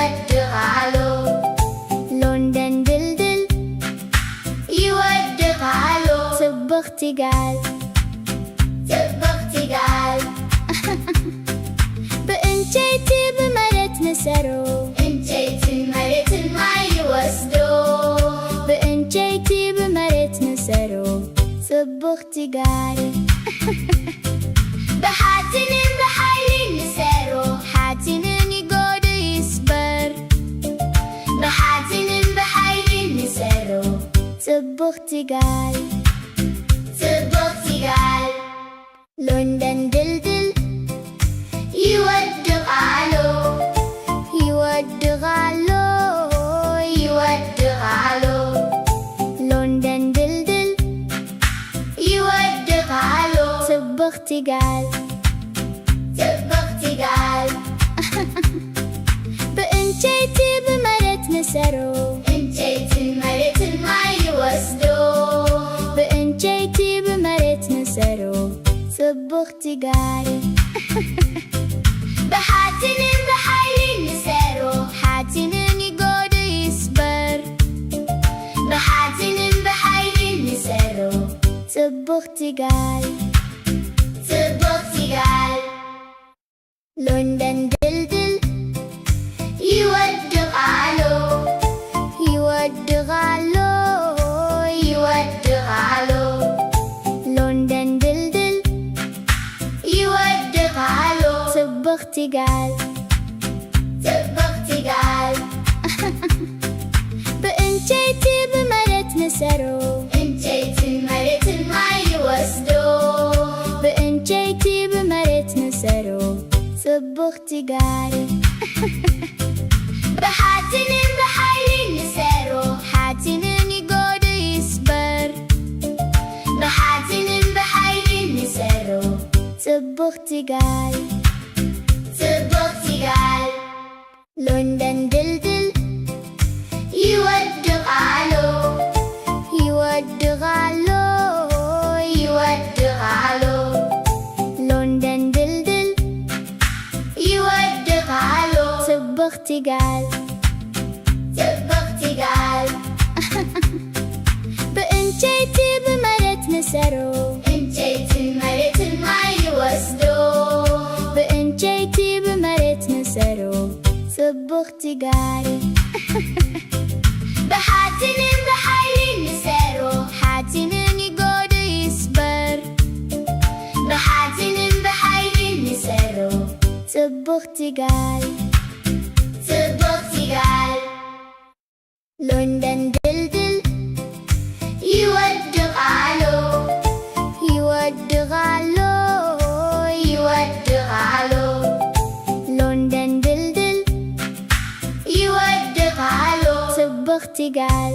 يودغالو لندن دلدل يودغالو صبغتي قال بإنجيتي بمرت نسرو إنجيتي مرت ما يوسدو بإنجيتي بمرت نسرو صبغتي قال بحاتن بحيل نسرو حاتن يقود يصبر بحاتن بحيل نسرو صبغتي قال لندن دلدل يودغالو لندن دلدل يودغالو صبغتي قال بإنجيتي بمرت نسرو إنجيتي مرت ما يوسدو بإنجيتي بمرت نسرو صبغتي قال بحاتن بحيل نسرو حاتن يقود يصبر بحاتن بحيل نسرو صبغتي قال لندن دلدل يودغالو لندن دلدل يودغالو صبغتي قال بإنجيتي بمرت نسرو إنجيتي مرت ما يوسدو بإنجيتي بمرت نسرو صبغتي قال بحاتن بحيل نسرو حاتن يقود يصبر بحاتن بحيل نسرو صبغتي قال لندن دلدل يودغالو لندن دلدل يودغالو صبغتي قال بإنجيتي بمرت نسرو إنجيتي مرت ما يوسدو بإنجيتي بمرت نسرو صبغتي قال بحاتن بحيل نسرو حاتن يقود يصبر بحاتن بحيل نسرو صبغتي قال لندن دلدل يودغالو لندن دلدل يودغالو صبغتي قال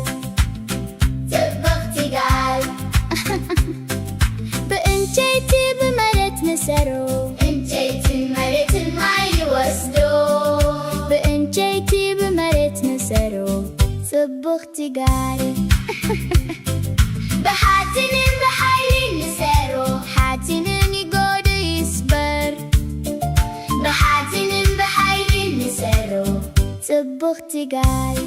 بإنجيتي بمرت نسرو إنجيتي مرت ما يوسدو بإنجيتي بمرت نسرو صبغتي قال بحاتن بحيل نسرو حاتن يقود يصبر بحاتن بحيل نسرو صبغتي قال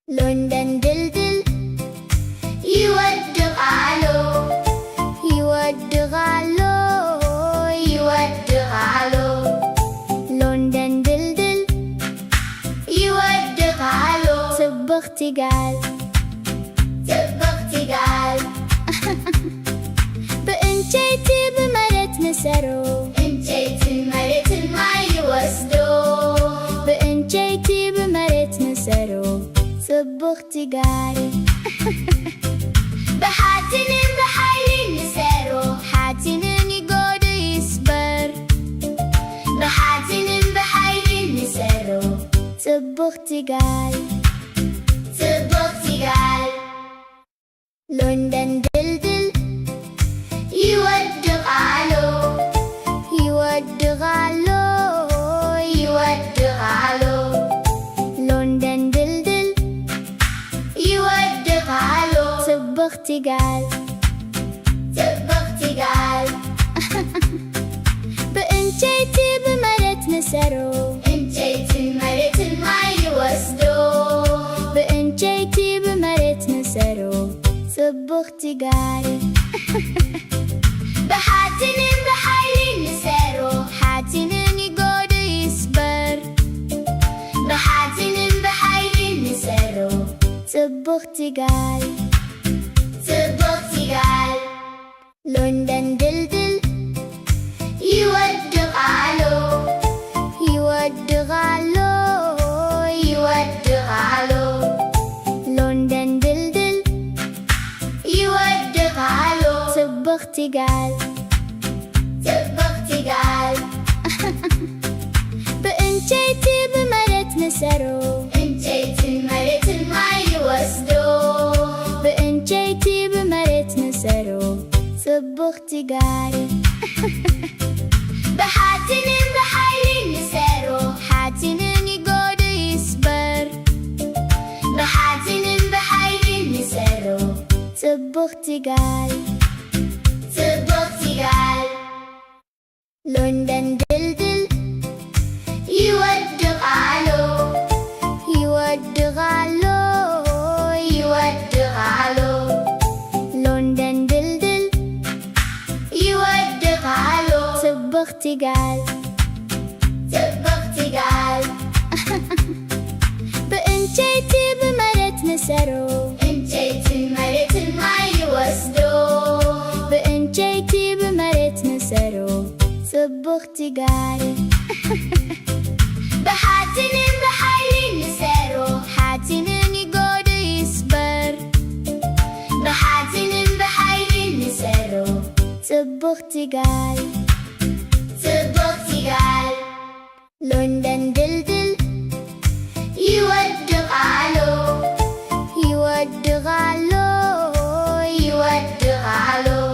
لندن دلدل يودغالو لندن دلدل يودغالو صبغتي قال بإنجيتي بمرت نسرو إنجيتي مرت ما يوسدو بإنجيتي بمرت نسرو صبغتي قال بحاتن بحيل نسرو حاتن يقود يصبر بحاتن بحيل نسرو صبغتي قال لندن دلدل يودغالو لندن دلدل يودغالو صبغتي قال بإنجيتي بمرت نسرو ጽብቕቲ ጋል ሎንደን ድልድል ይወድቓሎ ሎንደን ድልድል ይወድቓሎ ጽብቕቲ ጋል በእንጨይቲ በመሬት ንሰሮ መሬትን ማይ ይወስዶ በእንጨይቲ በመሬት ንሰሮ ጽብቕቲ ጋል በሓፂንን በሓይሊ ንሰሮ ሓፂንን ይጎዱ ይስበር በሓፂንን በሓይሊ ንሰሮ ጽብቕቲ ጋል ሎንደን ድልድል ይወድቓሎ ሎንደን ድልድል ይወድቓሎ ጽብቕቲ ጋል በእንጨይቲ በመሬት ንሰሮ መሬትን ማይ ይወስዶ በእንጨይቲ በመሬት ንሰሮ ጽብቕቲ ጋል በሓፂንን በሓይሊ ንሰሮ ሓፂንን ይጎዱ ይስበር በሓፂንን በሓይሊ ንሰሮ ጽብቕቲ ጋል ሎንደን ድልድል ይወድቓሎ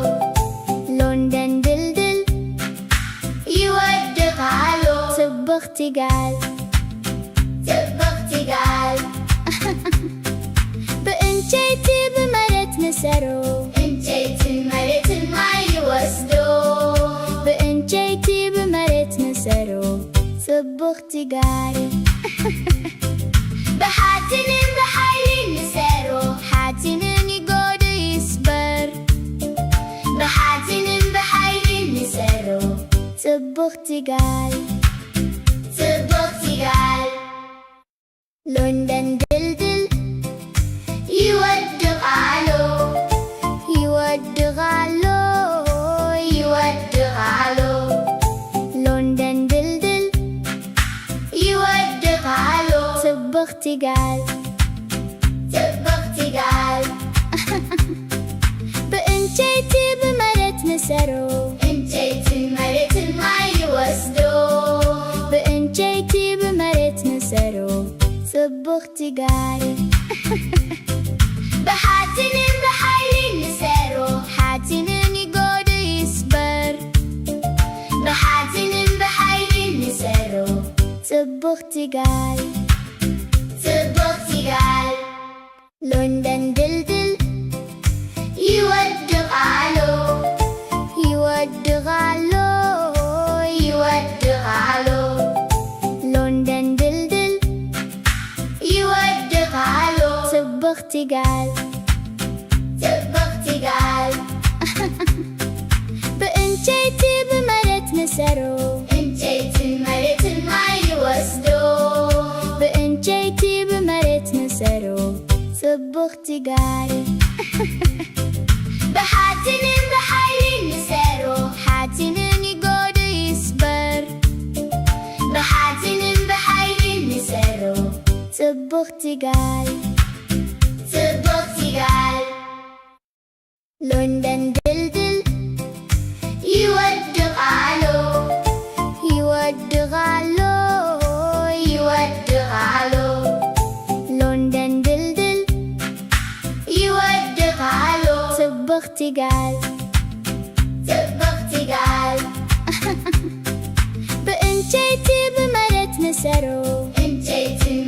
ሎንደን ድልድል ይወድቓሎ ጽብቕቲ ጋል በእንጨይቲ በመሬት ንሰሮ መሬትን ማይ ይወስዶ በእንጨይቲ በመሬት ንሰሮ ጽብቕቲ ጋል በሓፂንን በሓይሊ ንሰሮ ሓፂንን ይጎዱ ይስበር በሓፂንን በሓይሊ ንሰሮ ጽብቕቲ ጋል ሎንደን ድልድል ይወድቓሎ ሎንደን ድልድል ይወድቓሎ ጽብቕቲ ጋል በእንጨይቲ በመሬት ንሰሮ መሬትን ማይ ይወስዶ በእንጨይቲ በመሬት ንሰሮ ጽብቕቲ ጋል በሓፂንን በሓይሊ ንሰሮ ሓፂንን ይጎዱ ይስበር በሓፂንን በሓይሊ ንሰሮ ጽብቕቲ ጋል ሎንደን ድልድል ይወድቓሎ ሎንደን ድልድል ይወድቓሎ ጽብቕቲ ጋል በእንጨይቲ በመሬት ንሰሮ መሬትን ማይ ይወስዶ በእንጨይቲ በመሬት ንሰሮ ጽብቕቲ ጋል በሓፂንን በሓይሊ ንሰሮ ሓፂንን ይጎዱ ይስበር በሓፂንን በሓይሊ ንሰሮ ጽብቕቲ ጋል ሎንደን ድልድል ይወድቓሎ ሎንደን ድልድል ይወድቓሎ ጽብቕቲ ጋል በእንጨይቲ በመሬት ንሰሮ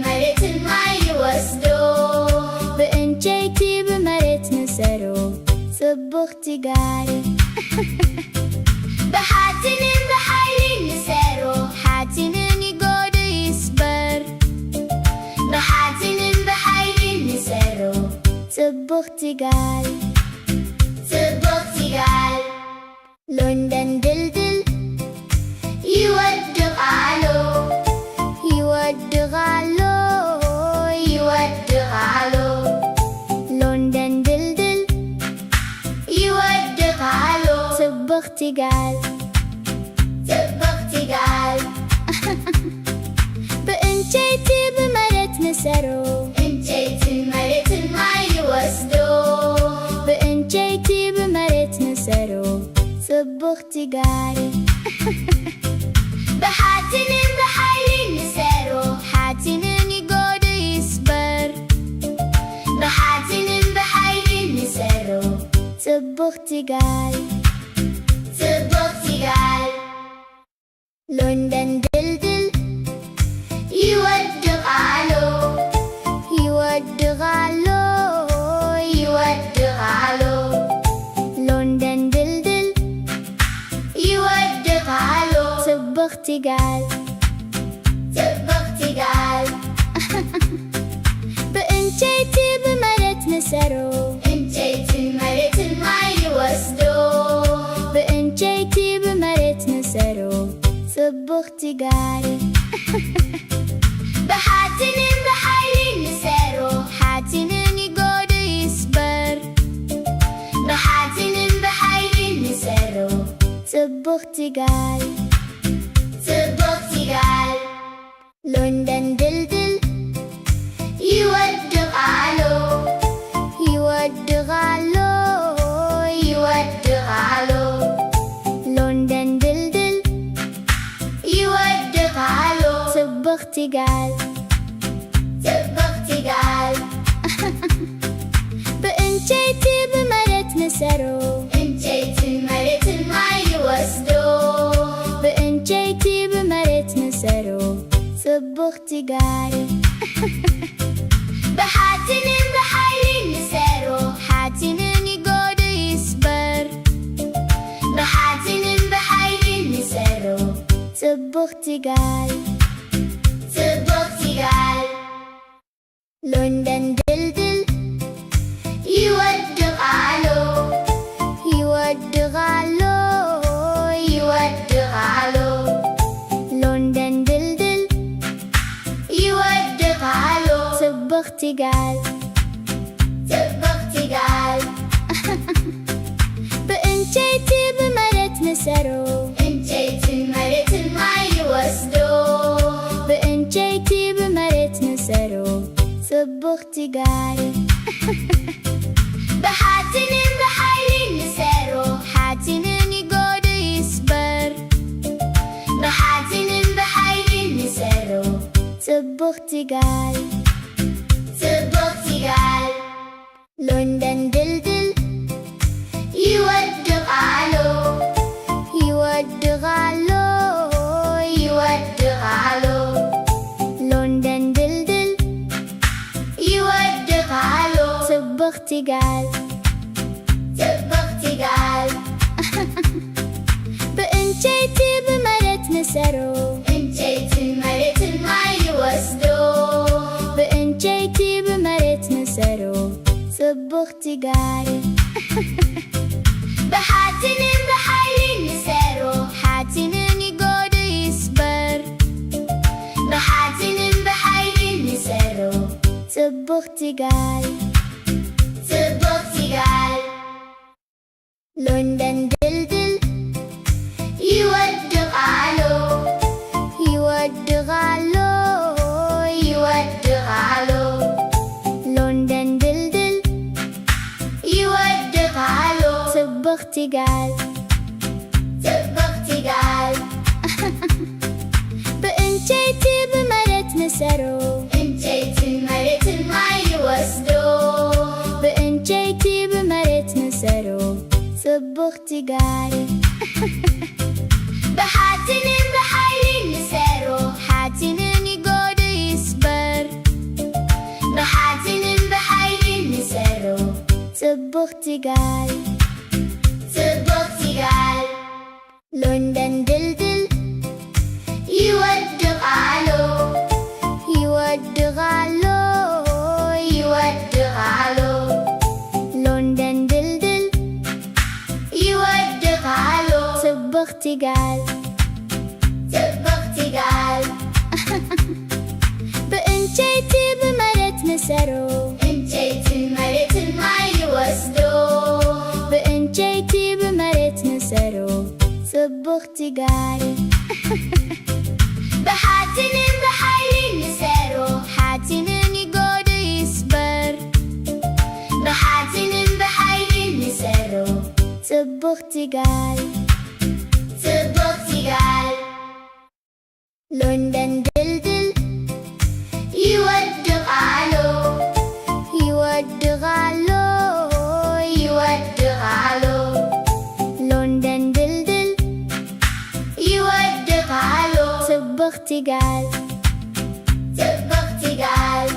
መሬትን ማይ ይወስዶ በእንጨይቲ በመሬት ንሰሮ ጽብቕቲ ጋል በሓፂንን በሓይሊ ንሰሮ ሓፂንን ይጎዱ ይስበር በሓፂንን በሓይሊ ንሰሮ ጽብቕቲ ጋል ሎንደን ድልድል ይወድቓሎ ትጋል ትጋል በእንጨት በመሬት ንሰሮ እንጨት መሬትን አይወስዶ በእንጨት በመሬት ንሰሮ ጽቡቕ ትጋል በሓጺንን በኃይሊ ንሰሮ ሓጺንን ይጎድ ይስበር በሓጺንን በኃይሊ ንሰሮ ጽቡቕ ትጋል ሎንደን ድልድል ይወድቃሎ ይወድቃሎ ይወድቃሎ ሎንደን ድልድል ይወድቃሎ ጽቡቕ ትጋል በእንጨት በመሬት ንሰሮ እንጨት መሬትን አይወስዶ በእንጨት በመሬት ንሰሮ ጽቡቕ ትጋል በሓጺንን በኃይሊ ንሰሮ ሓጺንን ይጎድ ይስበር በሓጺንን በኃይሊ ንሰሮ ጽቡቕ ትጋል ሎንደን ድልድል ይወድቃሎ ይወድቃሎ ይወድቃሎ ሎንደን ድልድል ይወድቃሎ ጽቡቕ ትጋል በእንጨት በመሬት ንሰሮ እንጨት መሬትን አይወስዶ በእንጨት በመሬት ንሰሮ ጽቡቕ ትጋል በሓጺንን በኃይሊ ንሰሮ ሓጺንን ይጎድ ይስበር በሓጺንን በኃይሊ ንሰሮ ጽቡቕ ትጋል ሎንደን ድልድል ይወድቃሎ ይወድቃሎ ይወድቃሎ ሎንደን ድልድል ይወድቃሎ ጽቡቕ ትጋል በእንጨት በመሬት ንሰሮ እንጨት መሬትን አይወስዶ በእንጨት በመሬት ንሰሮ ጽቡቕ ትጋል በሓጺንን በኃይሊ ንሰሮ ሓጺንን ይጎድ ይስበር በሓጺንን በኃይሊ ንሰሮ ጽቡቕ ትጋል ሎንደን ድልድል ይወድቃሎ ይወድቃሎ ይወድቃሎ ሎንደን ድልድል ይወድቃሎ ጽቡቕ ትጋል በእንጨት በመሬት ንሰሮ እንጨት መሬትን አይወስዶ በእንጨት በመሬት ንሰሮ ጽቡቕ ትጋል በሓጺንን በኃይሊ ንሰሮ ሓጺንን ይጎድ ይስበር በሓጺንን በኃይሊ ንሰሮ ጽቡቕ ትጋል ሎንደን ድልድል ይወድቃሎ ይወድቃሎ ይወድቃሎ ሎንደን ድልድል ይወድቃሎ ጽቡቕ ትጋል በእንጨት በመሬት ንሰሮ እንጨት መሬትን አይወስዶ በእንጨት በመሬት ንሰሮ ጽቡቕ ትጋል በሓጺንን በኃይሊ ንሰሮ ሓጺንን ይጎድ ይስበር በሓጺንን በኃይሊ ንሰሮ ጽቡቕ ትጋል ሎንደን ድልድል ይወድቃሎ ይወድቃሎ ይወድቃሎ ሎንደን ድልድል ይወድቃሎ ጽቡቕ ትጋል በእንጨት በመሬት ንሰሮ እንጨት መሬትን አይወስዶ በእንጨት በመሬት ንሰሮ تقال تقال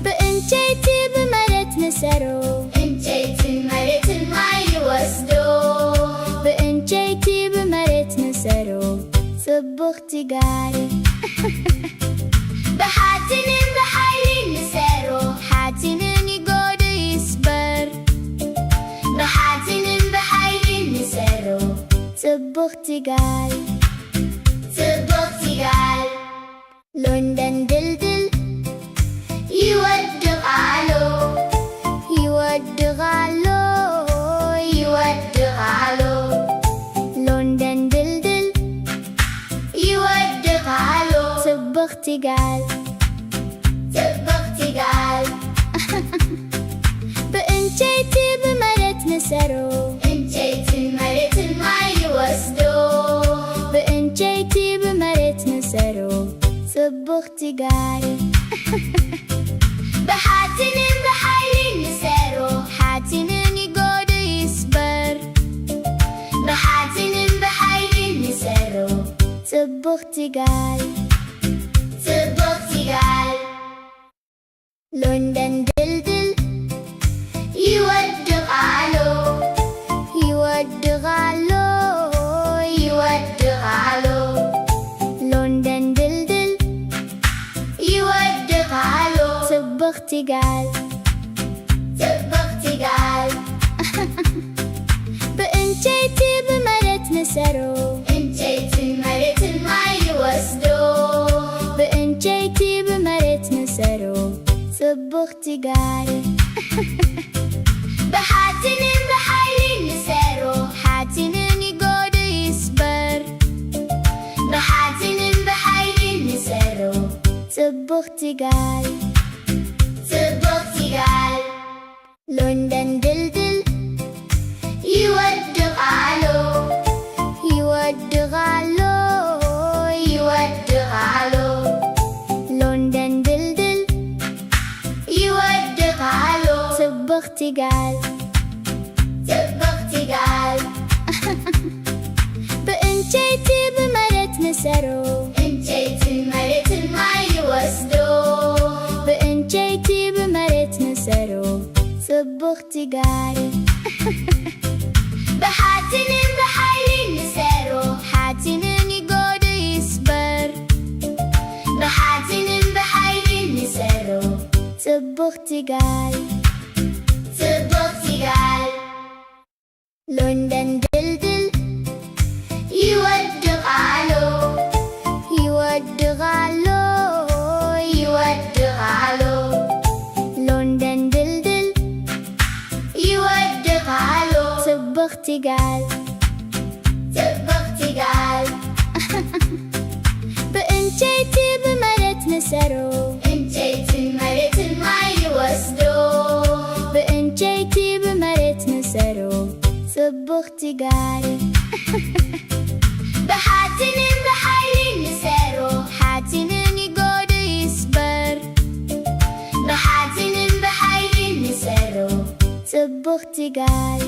بإنجيتي بمرت نسرو إنجيتي مرت الماي وسدو بإنجيتي بمرت نسرو تقال بحاتنين بحايلين نسرو حاتنين يقود يصبر بحاتنين بحايلين نسرو تقال لندن دلدل يودغالو لندن دلدل يودغالو تقال بإنجيتي بمرت نسرو إنجيتي مرت الماي وسدو بإنجيتي بمرت نسرو تقال بحاتنين بحايلين نسرو حاتنين يقود يصبر بحاتنين بحايلين نسرو تقال لندن دلدل يودغالو لندن دلدل يودغالو تقال بإنجيتي بمرت نسرو إنجيتي مرت الماي وسدو بإنجيتي بمرت نسرو تقال بحاتنين بحايلين نسرو حاتنين يقود يصبر بحاتنين بحايلين نسرو تقال لندن دلدل يودغالو لندن دلدل يودغالو تقال بإنجيتي بمرت نسرو إنجيتي مرت الماي وسدو بإنجيتي بمرت نسرو تقال بحاتنين بحايلين نسرو حاتنين يقود يصبر بحاتنين بحايلين نسرو تقال لندن دلدل يودغالو لندن دلدل يودغالو تقال بإنجيتي بمرت نسرو إنجيتي مرت الماي وسدو بإنجيتي بمرت نسرو تقال بحاتنين بحايلين نسرو حاتنين يقود يصبر بحاتنين بحايلين نسرو تقال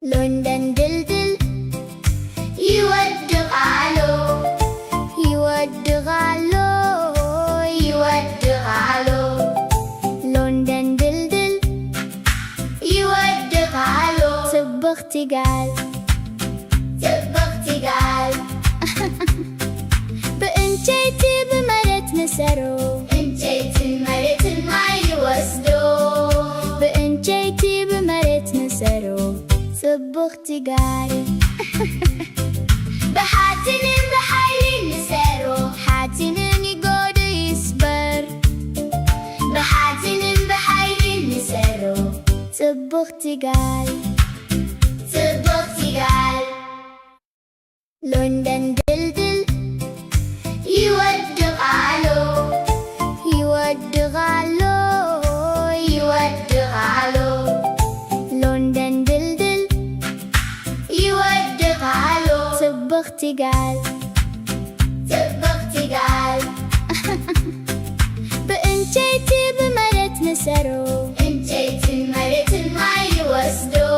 لندن دلدل يودغالو لندن دلدل يودغالو تقال بإنجيتي بمرت نسرو إنجيتي مرت الماي وسدو بإنجيتي بمرت نسرو تقال بحاتنين بحايلين نسرو حاتنين يقود يصبر بحاتنين بحايلين نسرو تقال لندن دلدل يودغالو لندن دلدل يودغالو تقال بإنجيتي بمرت نسرو إنجيتي مرت الماي وسدو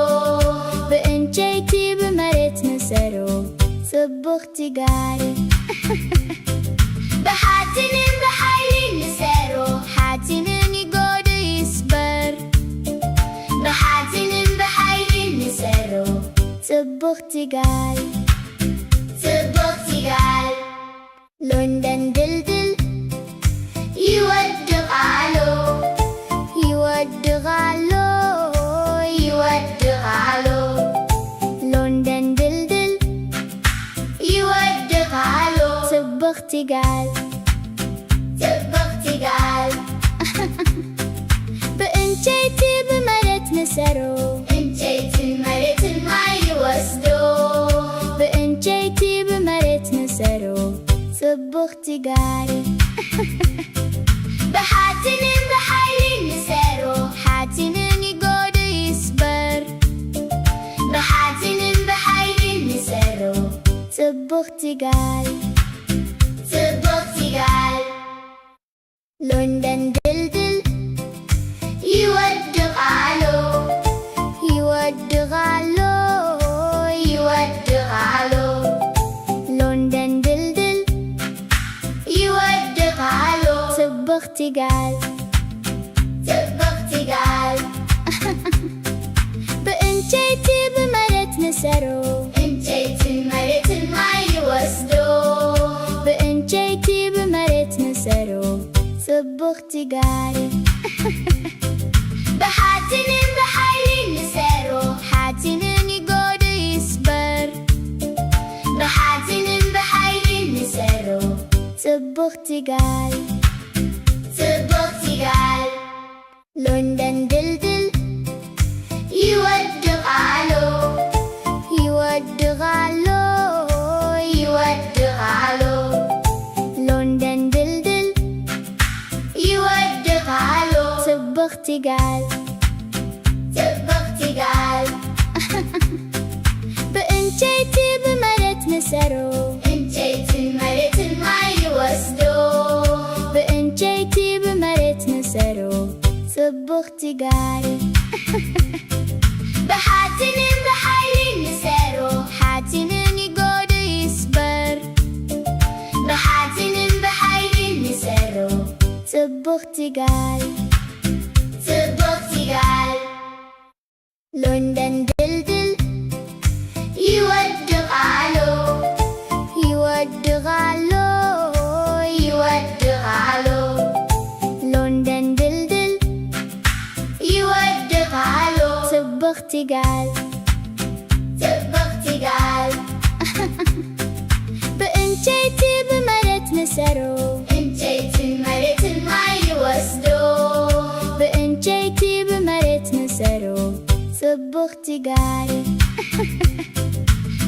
بإنجيتي بمرت نسرو ጽቡቕቲ ጋሪ ብሓፂንን ብሓይሊ ንሰሮ ሓፂንን ይጎዱ ይስበር ብሓፂንን ብሓይሊ ንሰሮ ጽቡቕቲ ጋሪ ጽቡቕቲ ጋሪ ሎንደን ድልድል ይወድቓሎ ይወድቓሎ ይወድቓሎ ሎንደን ድልድል ይወድቓሎ ጽቡቕቲ ጋሪ ጽቡቕቲ ጋሪ በእንጨይቲ በመሬት ንሰሮ እንጨይቲ መሬትን ማይ ይወስዶ በእንጨይቲ በመሬት ንሰሮ ጽቡቕቲ ጋሪ ብሓፂንን ብሓይሊ ንሰሮ ሓፂንን ይጎዱ ይስበር ብሓፂንን ብሓይሊ ንሰሮ ጽቡቕቲ ጋሪ ጽቡቕቲ ጋሪ ሎንደን ድልድል ይወድቓሎ ይወድቓሎ ይወድቓሎ ሎንደን ድልድል ይወድቓሎ ጽቡቕቲ ጋሪ ጽቡቕቲ ጋሪ በእንጨይቲ በመሬት ንሰሮ እንጨይቲ መሬትን ማይ ይወስዶ በእንጨይቲ በመሬት ንሰሮ ጽቡቕቲ ጋሪ ብሓፂንን ብሓይሊ ንሰሮ ሓፂንን ይጎዱ ይስበር ብሓፂንን ብሓይሊ ንሰሮ ጽቡቕቲ ጋሪ ጽቡቕቲ ጋሪ ሎንደን ድልድል ይወድቓሎ ይወድቓሎ ይወድቓሎ ሎንደን ድልድል ይወድቓሎ ጽቡቕቲ ጋሪ ጽቡቕቲ ጋሪ በእንጨይቲ በመሬት ንሰሮ እንጨይቲ መሬትን ማይ ይወስዶ በእንጨይቲ በመሬት ንሰሮ ጽቡቕቲ ጋሪ ብሓፂንን ብሓይሊ ንሰሮ ሓፂንን ይጎዱ ይስበር ብሓፂንን ብሓይሊ ንሰሮ ጽቡቕቲ ጋሪ ጽቡቕቲ ጋሪ ሎንደን ድልድል ይወድቓሎ ይወድቓሎ ይወድቓሎ ሎንደን ድልድል ይወድቓሎ ጽቡቕቲ ጋሪ ጽቡቕቲ ጋሪ በእንጨይቲ በመሬት ንሰሮ እንጨይቲ መሬትን ማይ ይወስዶ በእንጨይቲ በመሬት ንሰሮ ጽቡቕቲ ጋሪ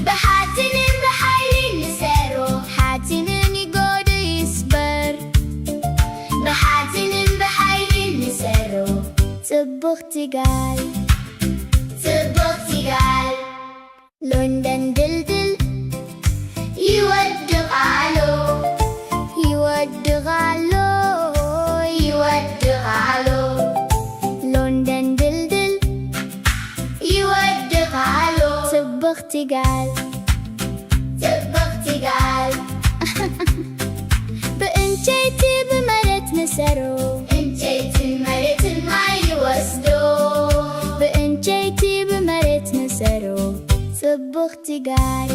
ብሓፂንን ብሓይሊ ንሰሮ ሓፂንን ይጎዱ ይስበር ብሓፂንን ብሓይሊ ንሰሮ ጽቡቕቲ ጋሪ ጽቡቕቲ ጋሪ ሎንደን ድልድል ይወድቓሎ ይወድቓሎ ይወድቓሎ ሎንደን ድልድል ይወድቓሎ ጽቡቕቲ ጋሪ ጽቡቕቲ ጋሪ በእንጨይቲ በመሬት ንሰሮ እንጨይቲ መሬትን ማይ ይወስዶ በእንጨይቲ በመሬት ንሰሮ ጽቡቕቲ ጋሪ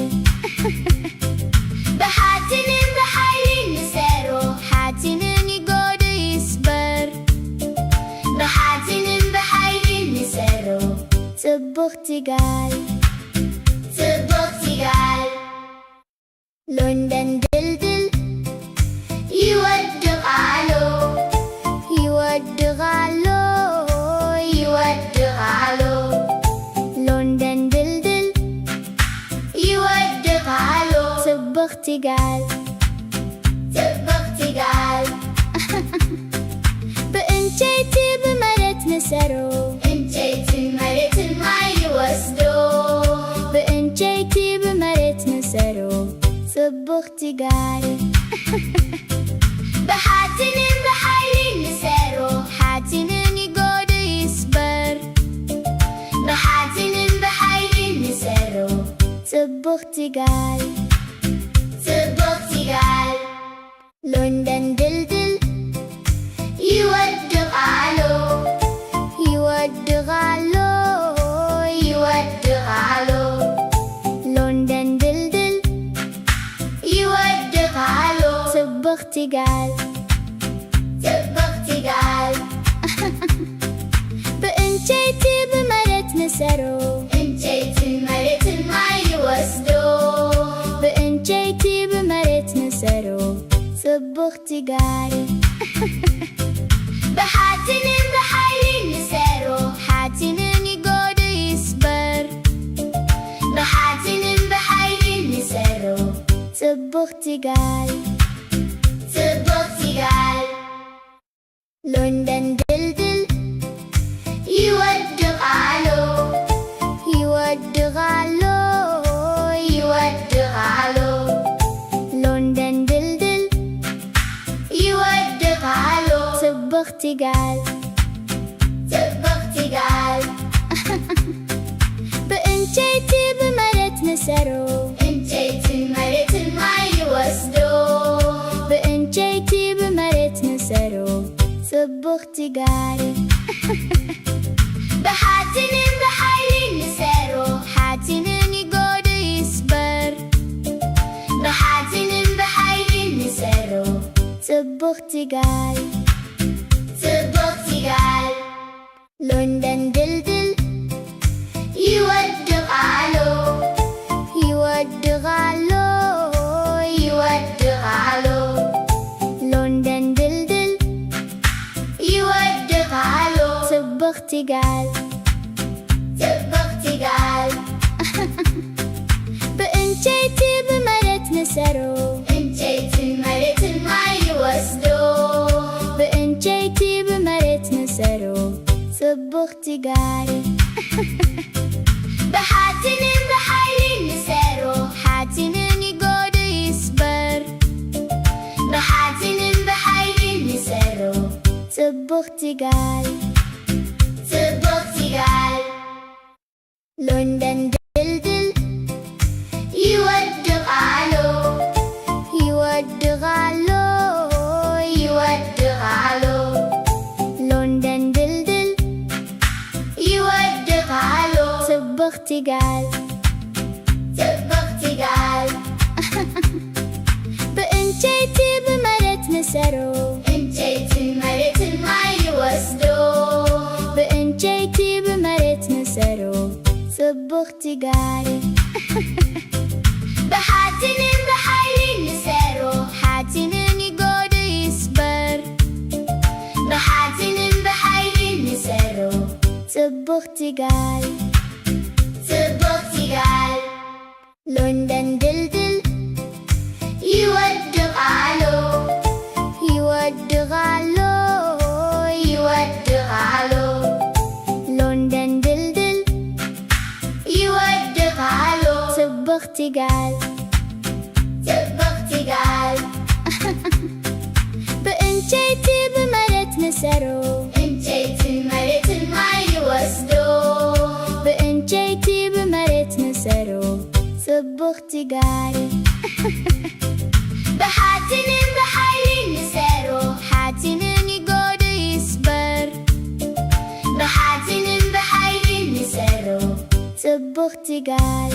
ብሓፂንን ብሓይሊ ንሰሮ ሓፂንን ይጎዱ ይስበር ብሓፂንን ብሓይሊ ንሰሮ ጽቡቕቲ ጋሪ ጽቡቕቲ ጋሪ ሎንደን ድልድል ይወድቓሎ ይወድቓሎ ይወድቓሎ ሎንደን ድልድል ይወድቓሎ ጽቡቕቲ ጋሪ ጽቡቕቲ ጋሪ በእንጨይቲ በመሬት ንሰሮ እንጨይቲ መሬትን ማይ ይወስዶ በእንጨይቲ በመሬት ንሰሮ ጽቡቕቲ ጋሪ ብሓፂንን ብሓይሊ ንሰሮ ሓፂንን ይጎዱ ይስበር ብሓፂንን ብሓይሊ ንሰሮ ጽቡቕቲ ጋሪ ሎንደን ድልድል ይወድቃሉ ይወድቃሉ ይወድቃሉ ሎንደን ድልድል ይወድቃሉ ጽብቕቲ ጋል ጽብቕቲ ጋል በእንጨይቲ በመሬት ንሰሩ እንጨይትን መሬትን ማይ ይወስዱ በእንጨይቲ በመሬት ንሰሩ ጽብቕቲ ጋል በሓፂንን ብሓይሊ ንሰሩ ሓፂንን ይጎዱ ይስበር በሓፂንን ብሓይሊ ንሰሩ ጽብቕቲ ጋል ጽብቕቲ ጋል ሎንደን ድልድል ይወድቃሉ ይወድቃሉ ይወድቃሉ ሎንደን ድልድል ይወድቃሉ ጽብቕቲ ጋል ጽብቕቲ ጋል በእንጨይቲ በመሬት ንሰሩ እንጨይትን መሬትን ማይ ይወስዱ በእንጨይቲ በመሬት ንሰሩ ጽብቕቲ ጋል በሓፂንን ብሓይሊ ንሰሩ ሓፂንን ይጎዱ ይስበር በሓፂንን ብሓይሊ ንሰሩ ጽብቕቲ ጋል ጽብቕቲ ጋል ሎንደን ድልድል ይወድቃሉ ይወድቃሉ ይወድቃሉ ሎንደን ድልድል ይወድቃሉ ጽብቕቲ ጋል ጽብቕቲ ጋል በእንጨይቲ በመሬት ንሰሩ እንጨይትን መሬትን ማይ ይወስዱ በእንጨይቲ በመሬት ንሰሩ ጽብቕቲ ጋል በሓፂንን ብሓይሊ ንሰሩ ሓፂንን ይጎዱ ይስበር በሓፂንን ብሓይሊ ንሰሩ ጽብቕቲ ጋል ጽብቕቲ ጋል ሎንደን ድልድል ይወድቃሉ ይወድቃሉ ይወድቃሉ ሎንደን ድልድል ይወድቃሉ ጽብቕቲ ጋል ጽብቕቲ ጋል በእንጨይቲ በመሬት ንሰሩ እንጨይትን መሬትን ማይ ይወስዱ በእንጨይቲ በመሬት ንሰሩ ጽብቕቲ ጋል በሓፂንን ብሓይሊ ንሰሩ ሓፂንን ይጎዱ ይስበር በሓፂንን ብሓይሊ ንሰሩ ጽብቕቲ ጋል ጽብቕቲ ጋል ሎንደን ድልድል ይወድቃሉ ይወድቃሉ ይወድቃሉ ሎንደን ድልድል ይወድቃሉ ጽብቕቲ ጋል ጽብቕቲ ጋል በእንጨይቲ በመሬት ንሰሩ እንጨይትን መሬትን ማይ ይወስዱ በእንጨይቲ በመሬት ንሰሩ ጽብቕቲ ጋል በሓፂንን ብሓይሊ ንሰሩ ሓፂንን ይጎዱ ይስበር በሓፂንን ብሓይሊ ንሰሩ ጽብቕቲ ጋል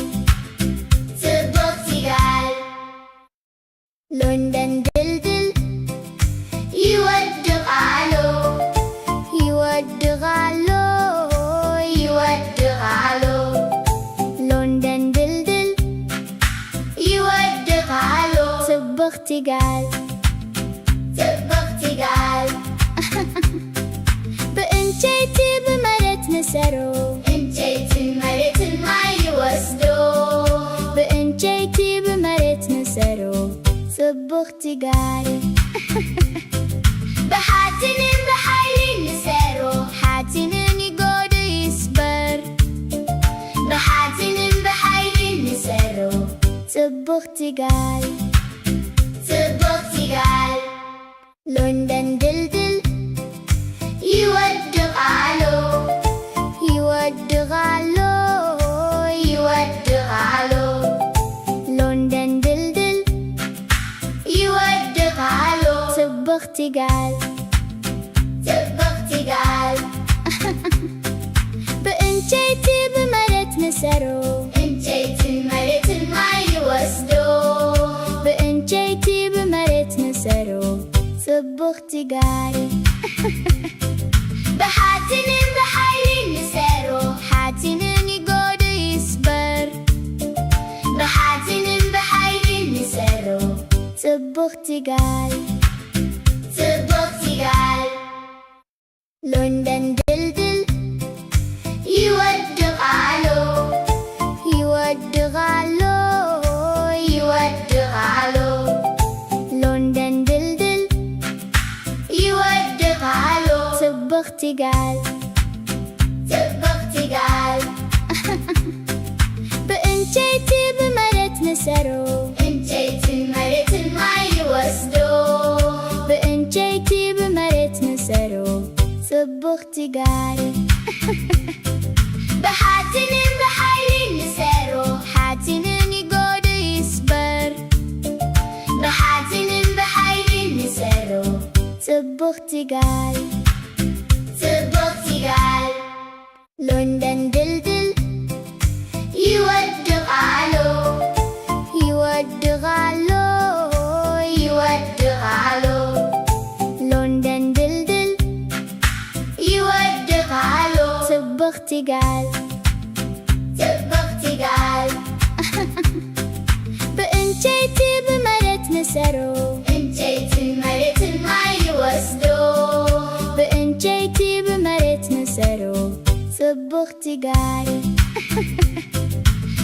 ጽብቕቲ ጋል ሎንደን ድልድል ይወድቃሉ ይወድቃሉ ይወድቃሉ ሎንደን ድልድል ይወድቃሉ ጽብቕቲ ጋል ጽብቕቲ ጋል በእንጨይቲ በመሬት ንሰሩ እንጨይትን መሬትን ማይ ይወስዱ በእንጨይቲ በመሬት ንሰሩ ጽብቕቲ ጋል በሓፂንን ብሓይሊ ንሰሩ ሓፂንን ይጎዱ ይስበር በሓፂንን ብሓይሊ ንሰሩ ጽብቕቲ ጋል ጽብቕቲ ጋል ሎንደን ድልድል ይወድቃሉ ይወድቃሉ ይወድቃሉ ሎንደን ድልድል ይወድቃሉ ትጋል ጽብቕ ትጋል በእንጨይቲ በመሬት ንሰሮ እንጨይትን መሬትን ማይ ይወስዶ በእንጨይቲ በመሬት ንሰሮ ጽብቕ ትጋል በሓፂንን በሓይሊ ንሰሮ ሓፂንን ይጎድ ይስበር በሓፂንን በሓይሊ ንሰሮ ጽብቕ ትጋል ጽብቕ ትጋል ሎንደን ድልድል ይወድቃሎ ይወድቃሎ ይወድቃሎ ሎንደን ድልድል ይወድቃሎ ጽብቕ ትጋል ጽብቕ ትጋል በእንጨይቲ በመሬት ንሰሮ እንጨይትን መሬትን ማይ ይወስዶ በእንጨይቲ በመሬት ንሰሮ ጽብቕ ትጋል በሓፂንን በሓይሊ ንሰሮ ሓፂንን ይጎድ ይስበር በሓፂንን በሓይሊ ንሰሮ ጽብቕ ትጋል ጽብቕ ትጋል ሎንደን ድልድል ይወድቃሎ ይወድቃሎ ይወድቃሎ ሎንደን ድልድል ይወድቃሎ ጽብቕ ትጋል ጽብቕ ትጋል በእንጨይቲ በመሬት ንሰሮ እንጨይትን መሬትን ማይ ይወስዶ በእንጨይቲ በመሬት ንሰሮ ጽብቕ ትጋል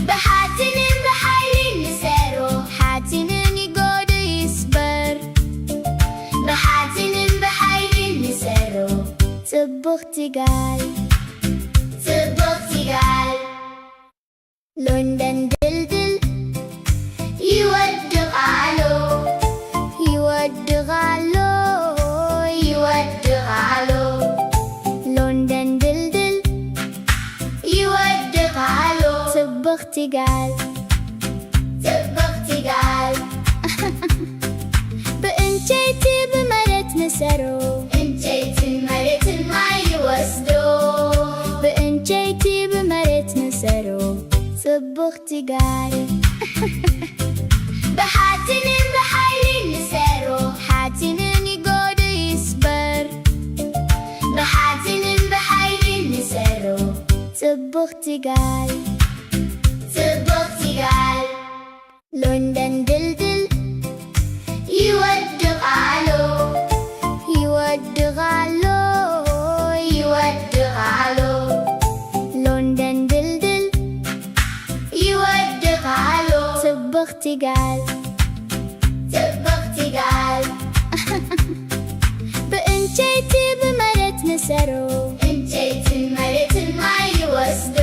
በሓፂንን በሓይሊ ንሰሮ ሓፂንን ይጎድ ይስበር በሓፂንን በሓይሊ ንሰሮ ጽብቕ ትጋል ጽብቕ ትጋል ሎንደን ድልድል ይወድቃሎ ይወድቃሎ ይወድቃሎ ሎንደን ድልድል ይወድቃሎ ጽብቕ ትጋል ጽብቕ ትጋል በእንጨይቲ በመሬት ንሰሮ እንጨይትን መሬትን ማይ ይወስዶ በእንጨይቲ በመሬት ንሰሮ ጽብቕ ትጋል በሓፂንን በሓይሊ ንሰሮ ሓፂንን ይጎድ ይስበር በሓፂንን በሓይሊ ንሰሮ ጽብቕ ትጋል ጽብቕ ትጋል ሎንደን ድልድል ይወድቃሎ ይወድቃሎ ይወድቃሎ ሎንደን ድልድል ይወድቃሎ ጽብቕ ትጋል ጽብቕ ትጋል በእንጨይቲ በመሬት ንሰሮ እንጨይትን መሬትን ማይ ይወስዶ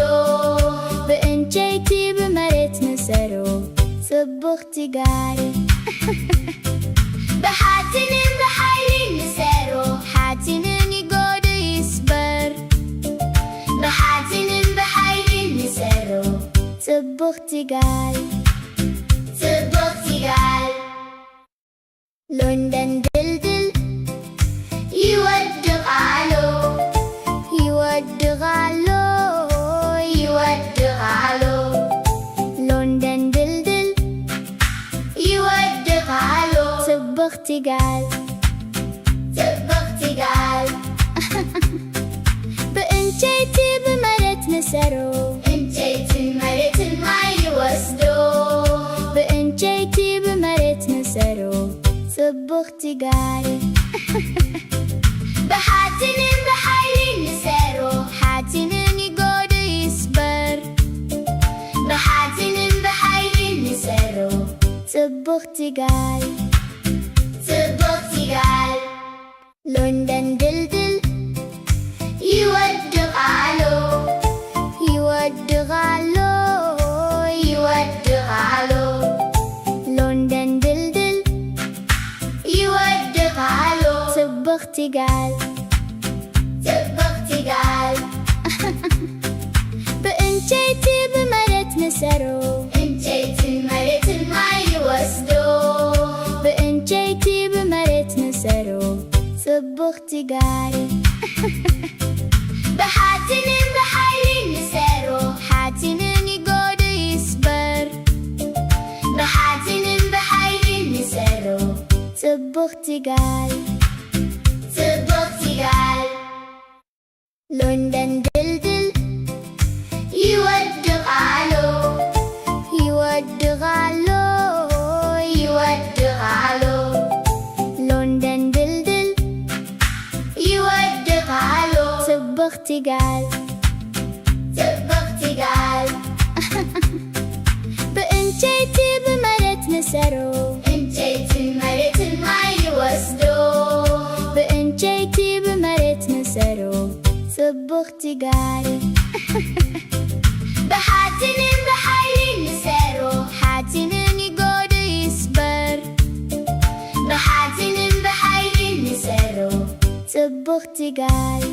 በእንጨይቲ በመሬት ንሰሮ ጽብቕ ትጋል በሓፂንን በሓይሊ ንሰሮ ሓፂንን ይጎድ ይስበር በሓፂንን በሓይሊ ንሰሮ ጽብቕ ትጋል ጽብቕ ትጋል ሎንደን ድልድል ይወድቃሎ ይወድቃሎ ይወድቃሎ ሎንደን ድልድል ይወድቃሎ ጽብቕ ትጋል ጽብቕ ትጋል በእንጨይቲ በመሬት ንሰሮ እንጨይትን መሬትን ማይ ይወስዶ በእንጨይቲ በመሬት ንሰሮ ጽብቕ ትጋል በሓፂንን በሓይሊ ንሰሮ ሓፂንን ይጎድ ይስበር በሓፂንን በሓይሊ ንሰሮ ጽብቕ ትጋል ጽብቕ ትጋል ሎንደን ድልድል ይወድቃሎ ይወድቃሎ ይወድቃሎ ሎንደን ድልድል ይወድቃሎ ጽብቕ ትጋል ጽብቕ ትጋል በእንጨይቲ በመሬት ንሰሮ እንጨይትን መሬትን ማይ ይወስዶ በእንጨይቲ በመሬት ንሰሮ ጽብቕቲ ጋሪ ብሓፂንን ብሓይሊ ንሰሮ ሓፂንን ይጎዱ ይስበር ብሓፂንን ብሓይሊ ንሰሮ ጽብቕቲ ጋሪ ሎንደን ድልድል ይወድቃሎ ይወድቃሎ ይወድቃሎ ሎንደን ድልድል ይወድቃሎ ጽብቕቲ ጋሪ ብእንጨይቲ ብመሬት ንሰሮ እንጨይትን መሬትን ማይ ይወስዶ ብእንጨይቲ ብመሬት ንሰሮ ጽብቕቲ ጋሪ ብሓፂንን ብሓይሊ ንሰሮ ሓፂንን ይጎዱ ይስበር ብሓፂንን ብሓይሊ ንሰሮ ጽብቕቲ ጋሪ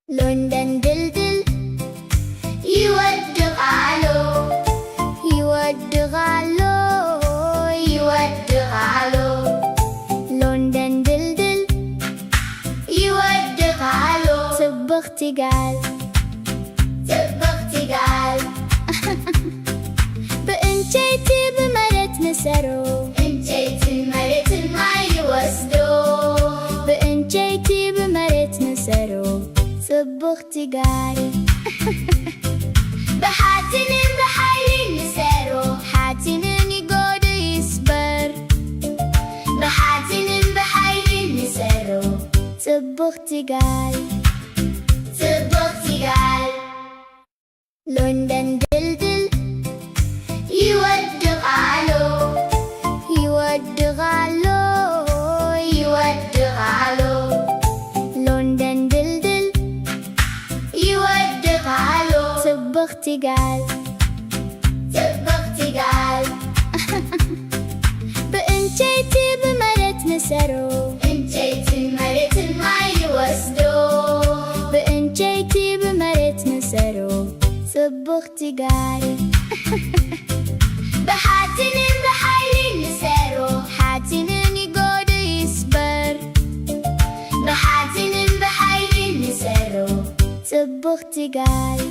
ሎንደን ድልድል ይወድቃሎ ይወድቃሎ ይወድቃሎ ሎንደን ድልድል ይወድቃሎ ጽብቕቲ ጋሪ ብእንጨይቲ ብመሬት ንሰሮ እንጨይትን መሬትን ማይ ይወስዶ ብእንጨይቲ ብመሬት ንሰሮ ጽብቕቲ ጋሪ ብሓፂንን ብሓይሊ ንሰሮ ሓፂንን ይጎዱ ይስበር ብሓፂንን ብሓይሊ ንሰሮ ጽብቕቲ ጋሪ ሎንደን ድልድል ይወድቃሎ ይወድቃሎ ይወድቃሎ ሎንደን ድልድል ይወድቃሎ ጽብቕቲ ጋሪ ብእንጨይቲ ብመሬት ንሰሮ እንጨይትን መሬትን ማይ ይወስዶ ብእንጨይቲ ብመሬት ንሰሮ ጽብቕቲ ጋሪ ብሓፂንን ብሓይሊ ንሰሮ ሓፂንን ይጎዱ ይስበር ብሓፂንን ብሓይሊ ንሰሮ ጽብቕቲ ጋሪ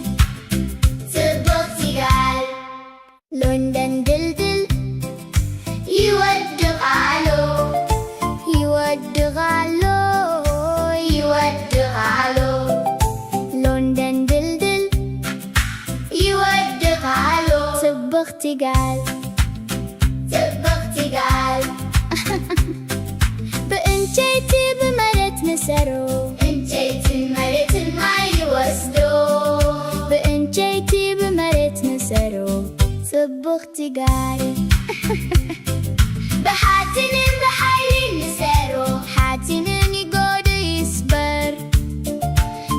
ሎንደን ድልድል ይወድቃሎ ይወድቃሎ ይወድቃሎ ሎንደን ድልድል ይወድቃሎ ጽብቕቲ ጋሪ ብእንጨይቲ ብመሬት ንሰሮ እንጨይትን መሬትን ማይ ይወስዶ ብእንጨይቲ ብመሬት ንሰሮ ጽብቕቲ ጋሪ ብሓፂንን ብሓይሊ ንሰሮ ሓፂንን ይጎዱ ይስበር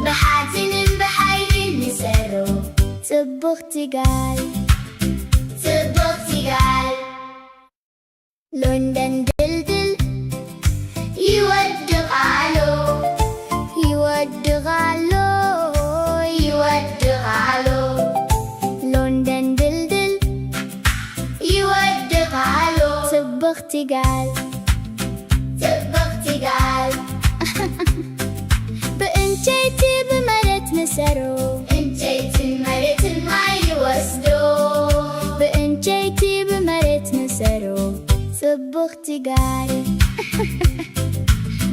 ብሓፂንን ብሓይሊ ንሰሮ ጽብቕቲ ጋሪ ሎንደን ድልድል ይወድቃሎ ይወድቃሎ ይወድቃሎ ሎንደን ድልድል ይወድቃሎ ጽብቕቲ ጋሪ ብእንጨይቲ ብመሬት ንሰሮ እንጨይትን መሬትን ማይ ይወስዶ ብእንጨይቲ ብመሬት ንሰሮ ጽብቕቲ ጋሪ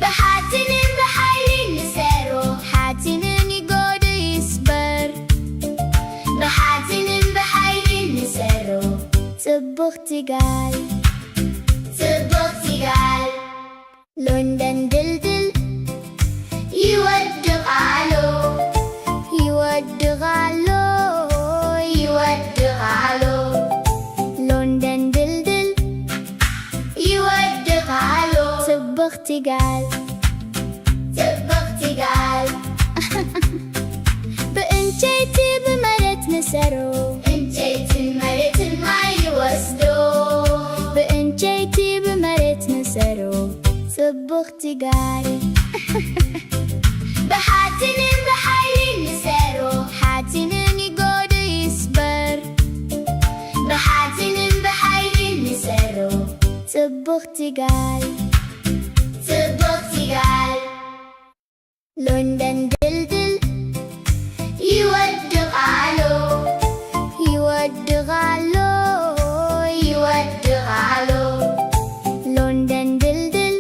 ብሓፂንን ብሓይሊ ንሰሮ ሓፂንን ይጎዱ ይስበር ብሓፂንን ብሓይሊ ንሰሮ ጽብቕቲ ጋሪ ሎንደን ድልድል ይወድቃሎ ይወድቃሎ ይወድቃሎ ሎንደን ድልድል ይወድቃሎ ጽብቕቲ ጋሪ ብእንጨይቲ ብመሬት ንሰሮ እንጨይትን መሬትን ማይ ይወስዶ ብእንጨይቲ ብመሬት ንሰሮ ጽብቕቲ ጋሪ ብሓፂንን ብሓይሊ ንሰሮ ሓፂንን ይጎዱ ይስበር ብሓፂንን ብሓይሊ ንሰሮ ጽብቕቲ ጋሪ ሎንደን ድልድል ይወድቃሉ ይወድቃሉ ይወድቃሉ ሎንደን ድልድል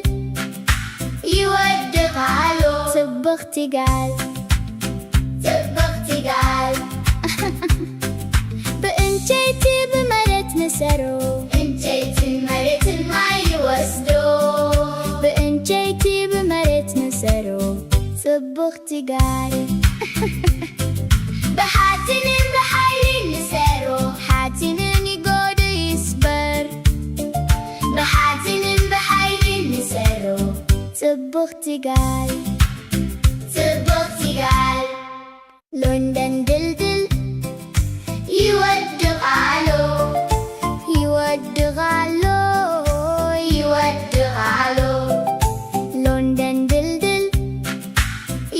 ይወድቃሉ ጽብቕቲ ጋል ጽብቕቲ ጋል በእንጨይቲ በመሬት ንሰሩ እንጨይቲ መሬትን ማይ ይወስዱ በእንጨይቲ በመሬት ንሰሩ ጽብቕቲ ጋል በሓፂንን ብሓይሊ ንሰሩ ሓፂንን ይጎዱ ይስበር በሓፂንን ብሓይሊ ንሰሩ ጽብቕቲ ጋል ጽብቕቲ ጋል ሎንደን ድልድል ይወድቃሉ ይወድቃሉ ይወድቃሉ ሎንደን ድልድል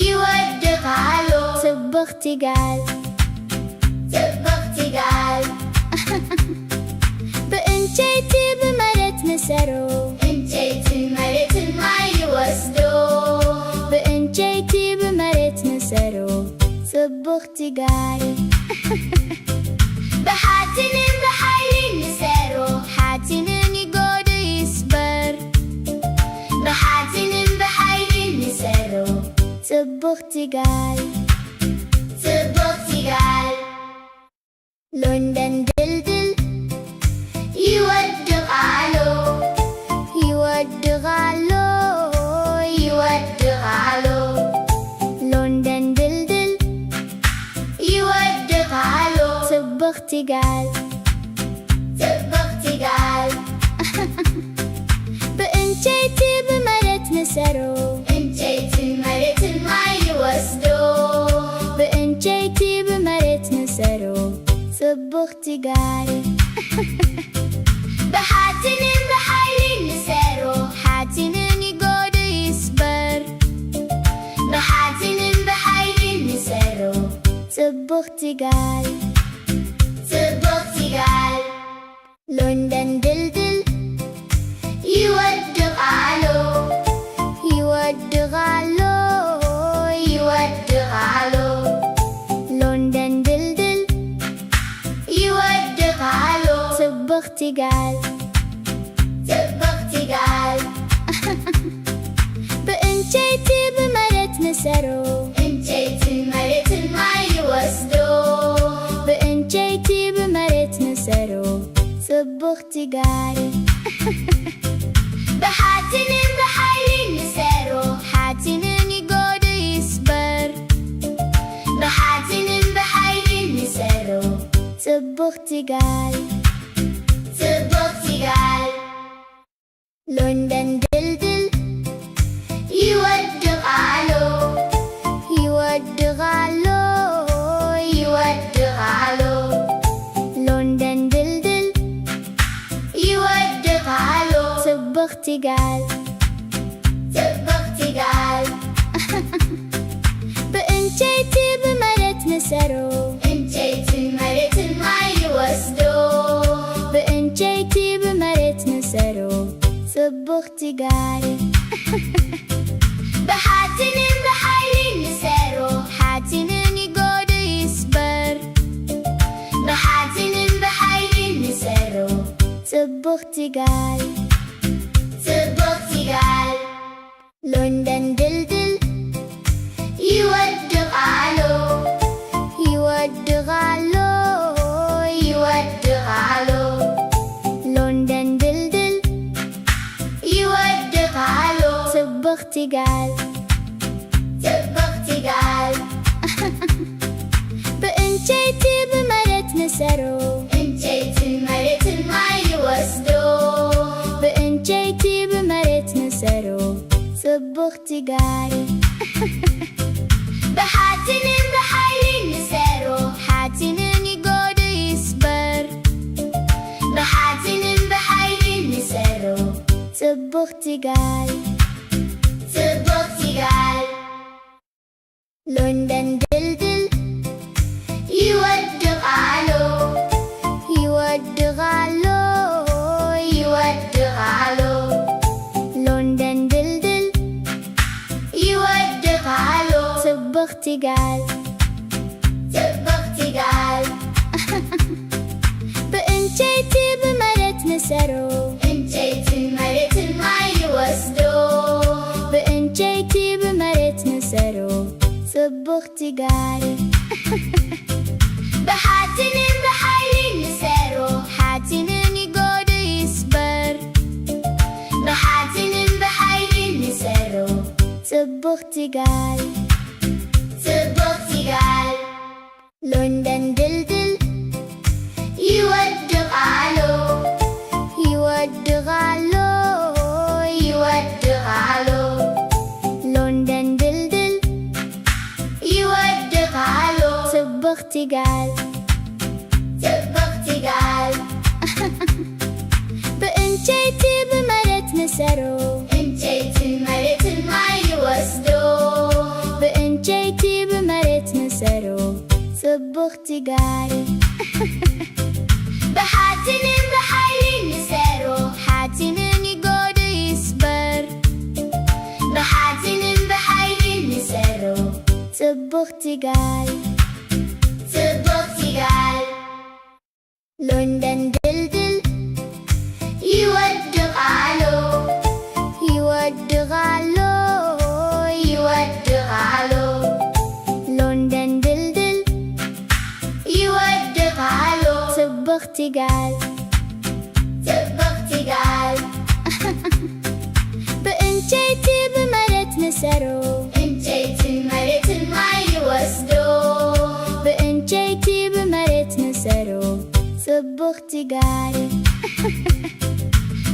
ይወድቃሉ ጽብቕቲ ጋል ጽብቕቲ ጋል በእንጨይቲ በመሬት ንሰሩ እንጨይቲ መሬትን ማይ ይወስዱ በእንጨይቲ በመሬት ንሰሩ ጽብቕቲ ጋል በሓፂንን ብሓይሊ ንሰሩ ሓፂንን ይጎዱ ይስበር በሓፂንን ብሓይሊ ንሰሩ ጽብቕቲ ጋል ጽብቕቲ ጋል ሎንደን ድልድል ይወድቃሉ ይወድቃሉ ይወድቃሉ ሎንደን ድልድል ይወድቃሉ ጽብቕቲ ጋል ጽብቕቲ ጋል በእንጨይቲ በመሬት ንሰሩ እንጨይቲ መሬትን ማይ ይወስዱ በእንጨይቲ በመሬት ንሰሩ ጽብቕቲ ጋል በሓፂንን ብሓይሊ ንሰሩ ሓፂንን ይጎዱ ይስበር በሓፂንን ብሓይሊ ንሰሩ ጽብቕቲ ጋል ጽብቕቲ ጋል ሎንደን ድልድል ይወድቃሉ ይወድቃሉ ይወድቃሉ ሎንደን ድልድል ይወድቃሉ ጽብቕቲ ጋል ጽብቕቲ ጋል በእንጨይቲ በመሬት ንሰሩ እንጨይቲ መሬትን ማይ ይወስዱ በእንጨይቲ በመሬት ንሰሩ ጽብቕቲ ጋል በሓፂንን ብሓይሊ ንሰሩ ሓፂንን ይጎዱ ይስበር በሓፂንን ብሓይሊ ንሰሩ ጽብቕቲ ጋል ጽብቕቲ ጋል ሎንደን ድልድል ይወድቃሉ ይወድቃሉ ይወድቃሉ ሎንደን ድልድል ይወድቃሉ ጽብቕቲ ጋል ጽብቕቲ ጋል በእንጨይቲ በመሬት ንሰሩ እንጨይቲ መሬትን ማይ ይወስዱ በእንጨይቲ በመሬት ንሰሩ ጽብቕቲ ጋል በሓፂንን ብሓይሊ ንሰሩ ሓፂንን ይጎዱ ይስበር በሓፂንን ብሓይሊ ንሰሩ ጽብቕቲ ጋል ጽብቕቲ ጋል ሎንደን ድልድል ይወድቃሉ ይወድቃሉ ይወድቃሉ ሎንደን ድልድል ይወድቃሉ ጽብቕቲ ጋል ጽብቕቲ ጋል በእንጨይቲ በመሬት ንሰሩ እንጨይቲ መሬትን ማይ ይወስዱ በእንጨይቲ በመሬት ንሰሩ ጽብቕቲ ጋል በሓፂንን ብሓይሊ ንሰሩ ሓፂንን ይጎዱ ይስበር በሓፂንን ብሓይሊ ንሰሩ ጽብቕቲ ጋል ጽብቕቲ ጋል ሎንደን ድልድል ይወድቃሉ ይወድቃሉ ይወድቃሉ ሎንደን ድልድል ይወድቃሉ ይጋል ጽብቕቲ ጋል በእንጨይቲ በመሬት ንሰሮ እንጨይትን መሬትን ማይ ይወስዶ በእንጨይቲ በመሬት ንሰሮ ጽብቕቲ ይጋል ብሓጺንን ብሓይሊ ንሰሮ ሓጺንን ይጎድ ይስበር ብሓጺንን ብሓይሊ ንሰሮ ጽብቕቲ ይጋል ጽብቕቲ ጋል ሎንደን ድልድል ይወድቓሎ ይወድቓሎ ይወድቓሎ ሎንደን ድልድል ይወድቓሎ ጽብቕቲ ይጋል ጽብቕቲ ጋል በእንጨይቲ በመሬት ንሰሮ እንጨይትን መሬትን ማይ ይወስዶ በእንጨይቲ በመሬት ንሰሮ ጽብቕቲ ይጋል ብሓጺንን ብሓይሊ ንሰሮ ሓጺንን ይጎድ ይስበር ብሓጺንን ብሓይሊ ንሰሮ ጽብቕቲ ይጋል ጽብቕቲ ጋል ሎንደን ድልድል ይወድቓሎ ይወድቓሎ ይወድቓሎ ሎንደን ድልድል ይወድቓሎ ጽብቕቲ ይጋል ጽብቕቲ ጋል በእንጨይቲ በመሬት ንሰሮ እንጨይትን መሬትን ማይ ይወስዶ በእንጨይቲ በመሬት ንሰሮ ጽብቕቲ ይጋል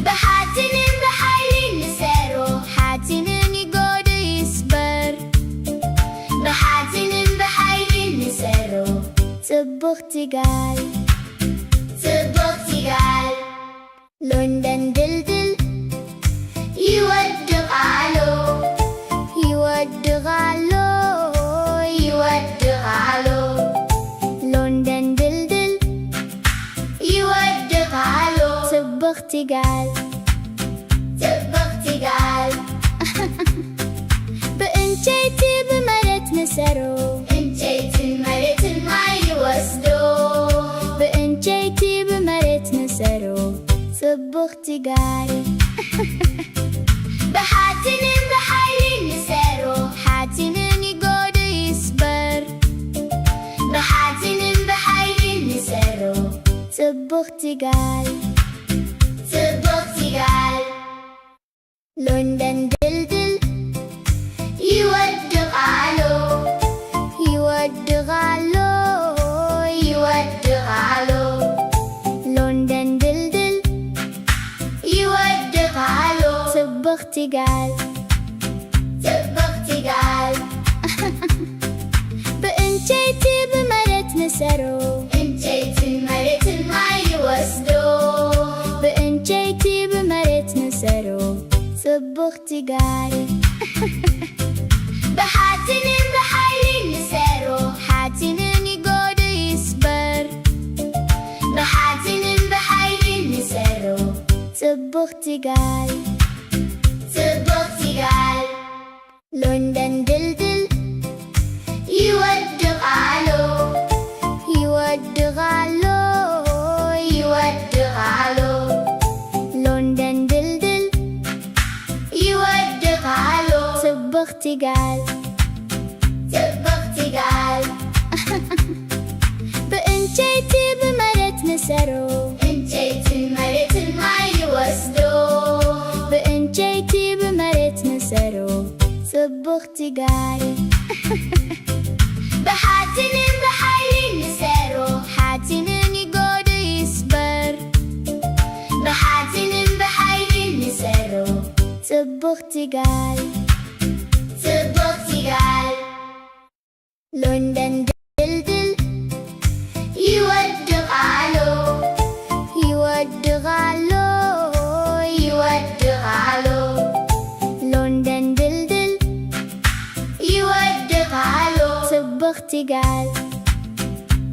ብሓጺንን ብሓይሊ ንሰሮ ሓጺንን ይጎድ ይስበር ብሓጺንን ብሓይሊ ንሰሮ ጽብቕቲ ይጋል ጽብቕቲ ጋል ሎንደን ድልድል ይወድቓሎ ይወድቓሎ ይወድቓሎ ሎንደን ድልድል ይወድቓሎ ጽብቕቲ ይጋል ጽብቕቲ ጋል በእንጨይቲ በመሬት ንሰሮ እንጨይትን መሬትን ማይ ይወስዶ በእንጨይቲ በመሬት ንሰሮ ጽብቕቲ ይጋል ብሓጺንን ብሓይሊ ንሰሮ ሓጺንን ይጎድ ይስበር ብሓጺንን ብሓይሊ ንሰሮ ጽብቕቲ ይጋል ጽብቕቲ ጋል ሎንደን ድልድል ይወድቓሎ ይወድቓሎ ይወድቓሎ ሎንደን ድልድል ይወድቓሎ ጽብቕቲ ይጋል ጽብቕቲ ጋል በእንጨይቲ በመሬት ንሰሮ እንጨይትን መሬትን ማይ ይወስዶ በእንጨይቲ በመሬት ንሰሮ ጽብቕቲ ይጋል ብሓጺንን ብሓይሊ ንሰሮ ሓጺንን ይጎድ ይስበር ብሓጺንን ብሓይሊ ንሰሮ ጽብቕቲ ይጋል ጽብቕቲ ጋል ሎንደን ድልድል ይወድቓሎ ይወድቓሎ ይወድቓሎ ሎንደን ድልድል ይወድቓሎ ጽብቕቲ ይጋል ጽብቕቲ ጋል በእንጨይቲ በመሬት ንሰሮ እንጨይትን መሬትን ማይ ይወስዶ በእንጨይቲ በመሬት ንሰሮ ጽብቕቲ ይጋል ብሓጺንን ብሓይሊ ንሰሮ ሓጺንን ይጎድ ይስበር ብሓጺንን ብሓይሊ ንሰሮ ጽብቕቲ ይጋል ጽብቕቲ ጋል ሎንደን ድልድል ይወድቓሎ ይወድቓሎ ይወድቓሎ ሎንደን ድልድል ይወድቓሎ ጽብቕቲ ይጋል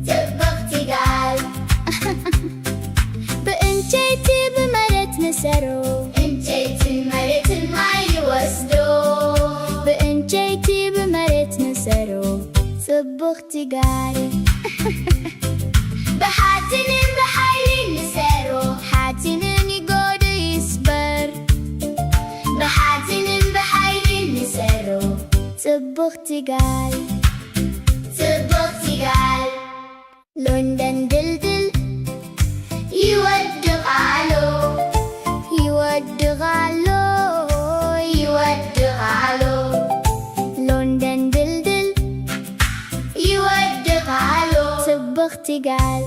ጽብቕቲ ጋል በእንጨይቲ በመሬት ንሰሮ እንጨይትን መሬትን ማይ ይወስዶ በእንጨይቲ በመሬት ንሰሮ ጽብቕቲ ጋል ሎንደን ድልድል ይወድቃሉ ይወድቃሉ ሎንደን ድልድል ይወድቃሉ ጽብቕቲ ጋል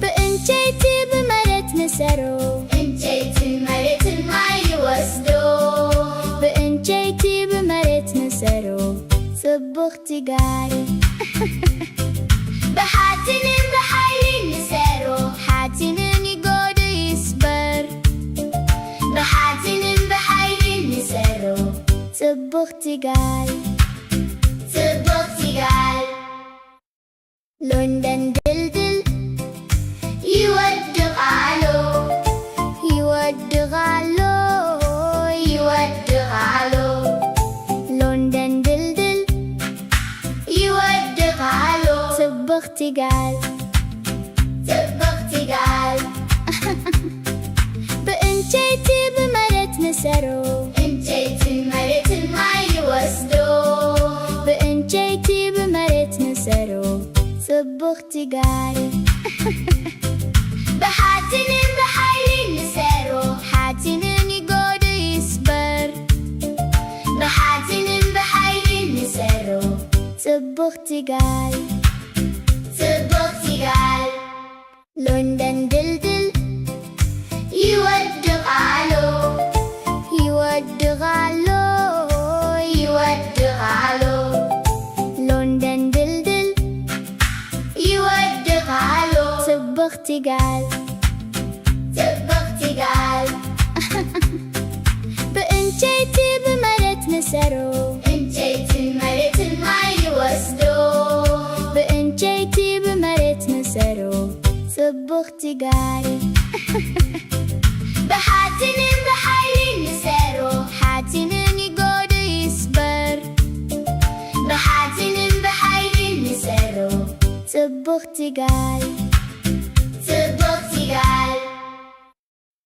በእንጨት በመሬት ንሰሩ እንጨትን መሬትን ማይወስዶ በእንጨት በመሬት ንሰሩ ጽብቕቲ ጋል በሓፂንን ብሓይልን ንሰሩ ሓፂንን ይጎዱ ይስበር በሓፂንን ብሓይልን ንሰሩ ጽብቕቲ ጋል ሎንደን ድልድል ይወድቃሉ ሎንደን ድልድል ይወድቃሉ ጽብቕቲ ጋል በእንጨት በመሬት ንሰሩ እንጨትን መሬትን ማይወስዶ በእንጨት በመሬት ንሰሩ ጽብቕቲ ጋል በሓፂንን ብሓይልን ንሰሩ ሓፂንን ይጎዱ ይስበር በሓፂንን ብሓይልን ንሰሩ ጽብቕቲ ጋል ሎንደን ድልድል ይወድቃሉ ሎንደን ድልድል ይወድቃሉ ጽብቕቲ ጋል በእንጨት በመሬት ንሰሩ እንጨትን መሬትን ማይወስዶ በእንጨት በመሬት ንሰሩ ጽብቕቲ ጋል በሓፂንን ብሓይልን ንሰሩ ሓፂንን ይጎዱ ይስበር በሓፂንን ብሓይልን ንሰሩ ጽብቕቲ ጋል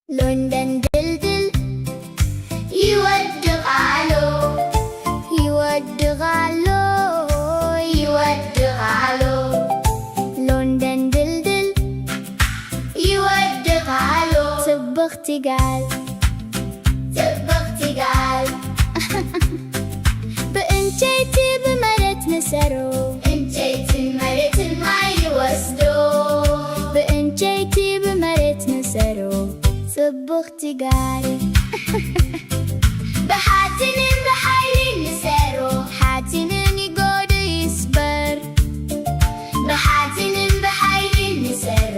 ሎንደን ድልድል ይወድቃሉ ሎንደን ድልድል ይወድቃሉ ጽብቕቲ ጋል በእንጨት በመሬት ንሰሩ እንጨትን መሬትን ማይወስዶ በእንጨት በመሬት ንሰሩ ጽብቕቲ ጋል በሓፂንን ብሓይልን ንሰሩ ሓፂንን ይጎዱ ይስበር በሓፂንን ብሓይልን ንሰሩ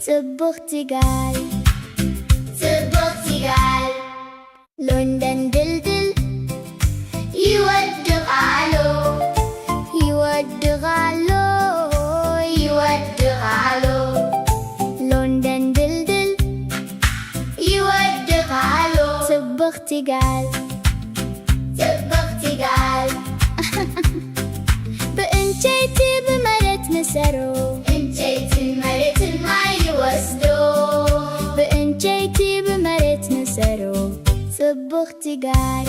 ጽብቕቲ ጋል ሎንደን ድልድል ይወድቃሉ ሎንደን ድልድል ይወድቃሉ ጽብቕቲ ጋል በእንጨት በመሬት ንሰሩ እንጨትን መሬትን ማይወስዶ በእንጨት በመሬት ንሰሩ ጽብቕቲ ጋል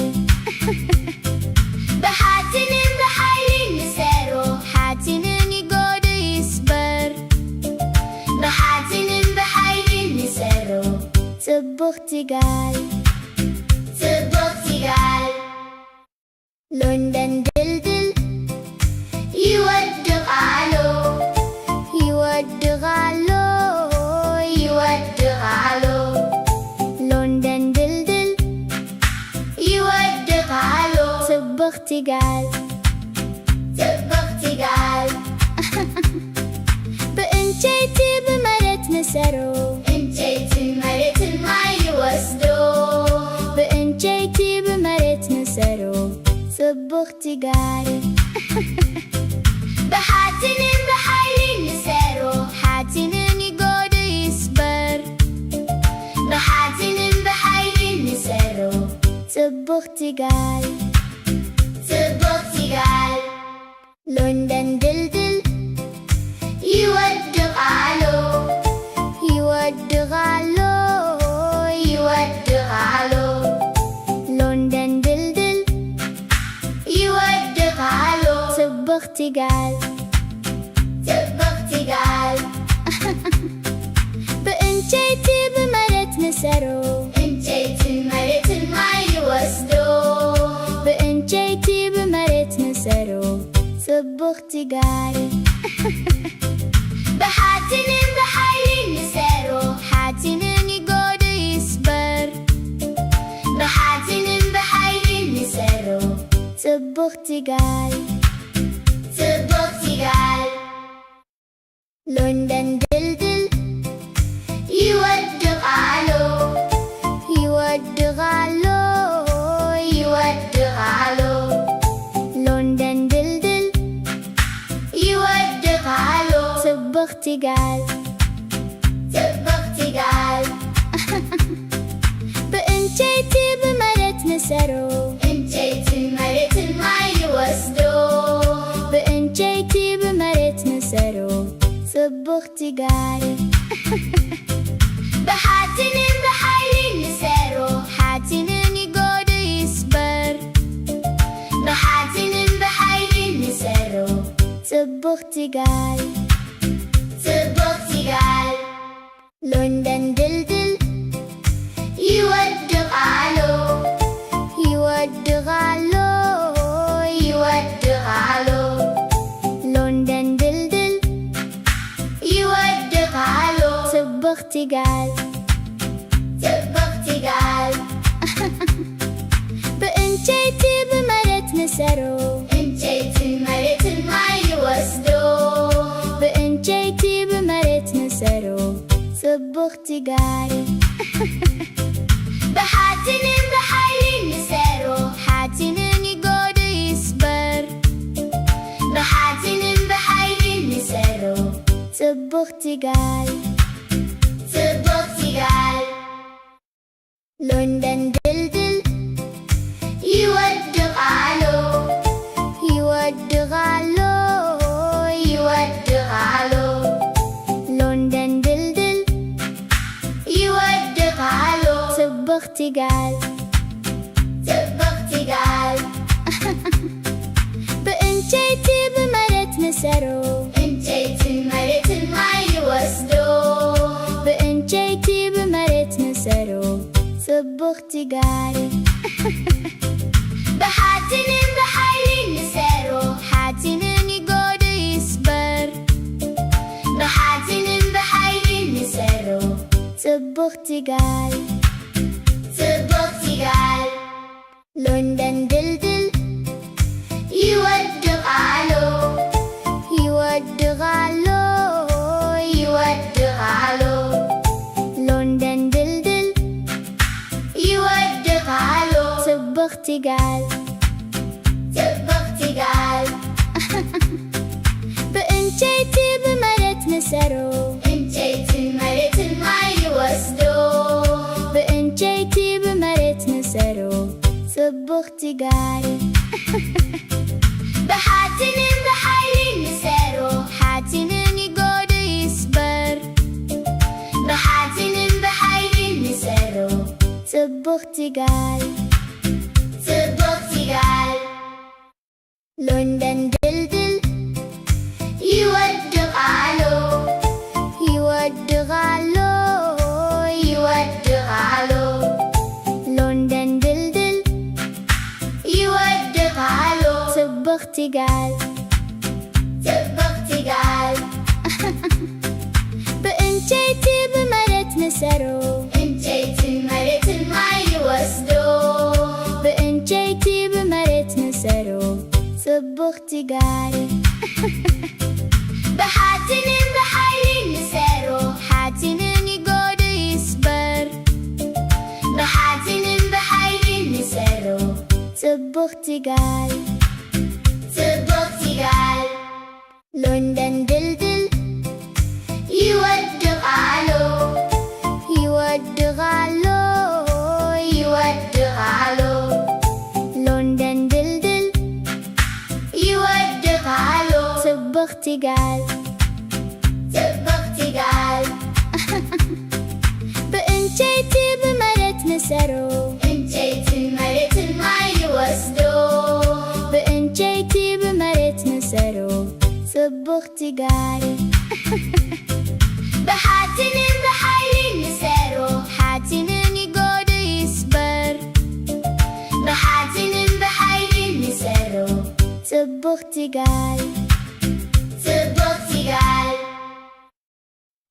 በሓፂንን ብሓይልን ንሰሩ ሓፂንን ይጎዱ ይስበር በሓፂንን ብሓይልን ንሰሩ ጽብቕቲ ጋል ሎንደን ድልድል ይወድቃሉ ሎንደን ድልድል ይወድቃሉ ጽብቕቲ ጋል በእንጨት በመሬት ንሰሩ እንጨትን መሬትን ማይወስዶ በእንጨት በመሬት ንሰሩ ጽብቕቲ ጋል በሓፂንን ብሓይልን ንሰሩ ሓፂንን ይጎዱ ይስበር በሓፂንን ብሓይልን ንሰሩ ጽብቕቲ ጋል ሎንደን ድልድል ይወድቃሉ ይጋል ጽብቕቲ ጋል በእንጨይቲ በመሬት ንሰሮ እንጨይትን መሬትን ማይ ይወስዶ በእንጨይቲ በመሬት ንሰሮ ጽብቕቲ ጋል ብሓጺንን ብሓይልን ንሰሮ ሓጺንን ይጎድ ይስበር ብሓጺንን ብሓይልን ንሰሮ ጽብቕቲ ጋል ጽብቕቲ ጋል ሎንደን ድልድል ይወድቓሎ ይወድቓሎ ይወድቓሎ ሎንደን ድልድል ይወድቓሎ ጽብቕቲ ጋል ጽብቕቲ ጋል በእንጨይቲ በመሬት ንሰሮ እንጨይትን መሬትን ማይ ይወስዶ በእንጨይቲ በመሬት ንሰሮ ጽብቕቲ ጋል ብሓጺንን ብሓይልን ንሰሮ ሓጺንን ይጎድ ይስበር ብሓጺንን ብሓይልን ንሰሮ ጽብቕቲ ጋል ጽብቕቲ ጋል ሎንደን ድልድል ይወድቓሎ ይወድቓሎ ይወድቓሎ ሎንደን ድልድል ይወድቓሎ ጽብቕቲ ጋል ጽብቕቲ ጋል በእንጨይቲ በመሬት ንሰሮ እንጨይትን መሬትን ማይ ይወስዶ በእንጨይቲ በመሬት ንሰሮ ጽብቕቲ ጋል ብሓጺንን ብሓይልን ንሰሮ ሓጺንን ይጎድ ይስበር ብሓጺንን ብሓይልን ንሰሮ ጽብቕቲ ጋል ጽብቕቲ ጋል ሎንደን ድልድል ይወድቓሎ ይወድቓሎ ይወድቓሎ ሎንደን ድልድል ይወድቓሎ ጽብቕቲ ጋል ጽብቕቲ ጋል በእንጨይቲ በመሬት ንሰሮ እንጨይትን መሬትን ማይ ይወስዶ በእንጨይቲ በመሬት ንሰሮ ጽብቕቲ ጋል ብሓጺንን ብሓይልን ንሰሮ ሓጺንን ይጎድ ይስበር ብሓጺንን ብሓይልን ንሰሮ ጽብቕቲ ጋል ጽብቕቲ ጋል ሎንደን ድልድል ይወድቓሎ ይወድቓሎ ይወድቓሎ ሎንደን ድልድል ይወድቓሎ ጽብቕቲ ጋል ጽብቕቲ ጋል በእንጨይቲ በመሬት ንሰሮ እንጨይትን መሬትን ማይ ይወስዶ በእንጨይቲ በመሬት ንሰሮ ጽብቕቲ ጋል ብሓጺንን ብሓይልን ንሰሮ ሓጺንን ይጎድ ይስበር ብሓጺንን ብሓይልን ንሰሮ ጽብቕቲ ጋል ጽብቕቲ ጋል ሎንደን ድልድል ይወድቓሎ ይወድቓሎ ይወድቓሎ ሎንደን ድልድል ይወድቓሎ ጽብቕቲ ጋል ጽብቕቲ ጋል በእንጨይቲ በመሬት ንሰሮ እንጨይትን መሬትን ማይ ይወስዶ በእንጨይቲ በመሬት ንሰሮ ጽብቕቲ ጋል ብሓጺንን ብሓይልን ንሰሮ ሓጺንን ይጎድ ይስበር ብሓጺንን ብሓይልን ንሰሮ ጽብቕቲ ጋል ጽብቕቲ ጋል ሎንደን ድልድል ይወድቓሎ ይወድቓሎ ይወድቓሎ ሎንደን ድልድል ይወድቓሎ ጽብቕቲ ጋል ጽብቕቲ ጋል በእንጨይቲ በመሬት ንሰሮ እንጨይትን መሬትን ማይ ይወስዶ በእንጨይቲ በመሬት ንሰሮ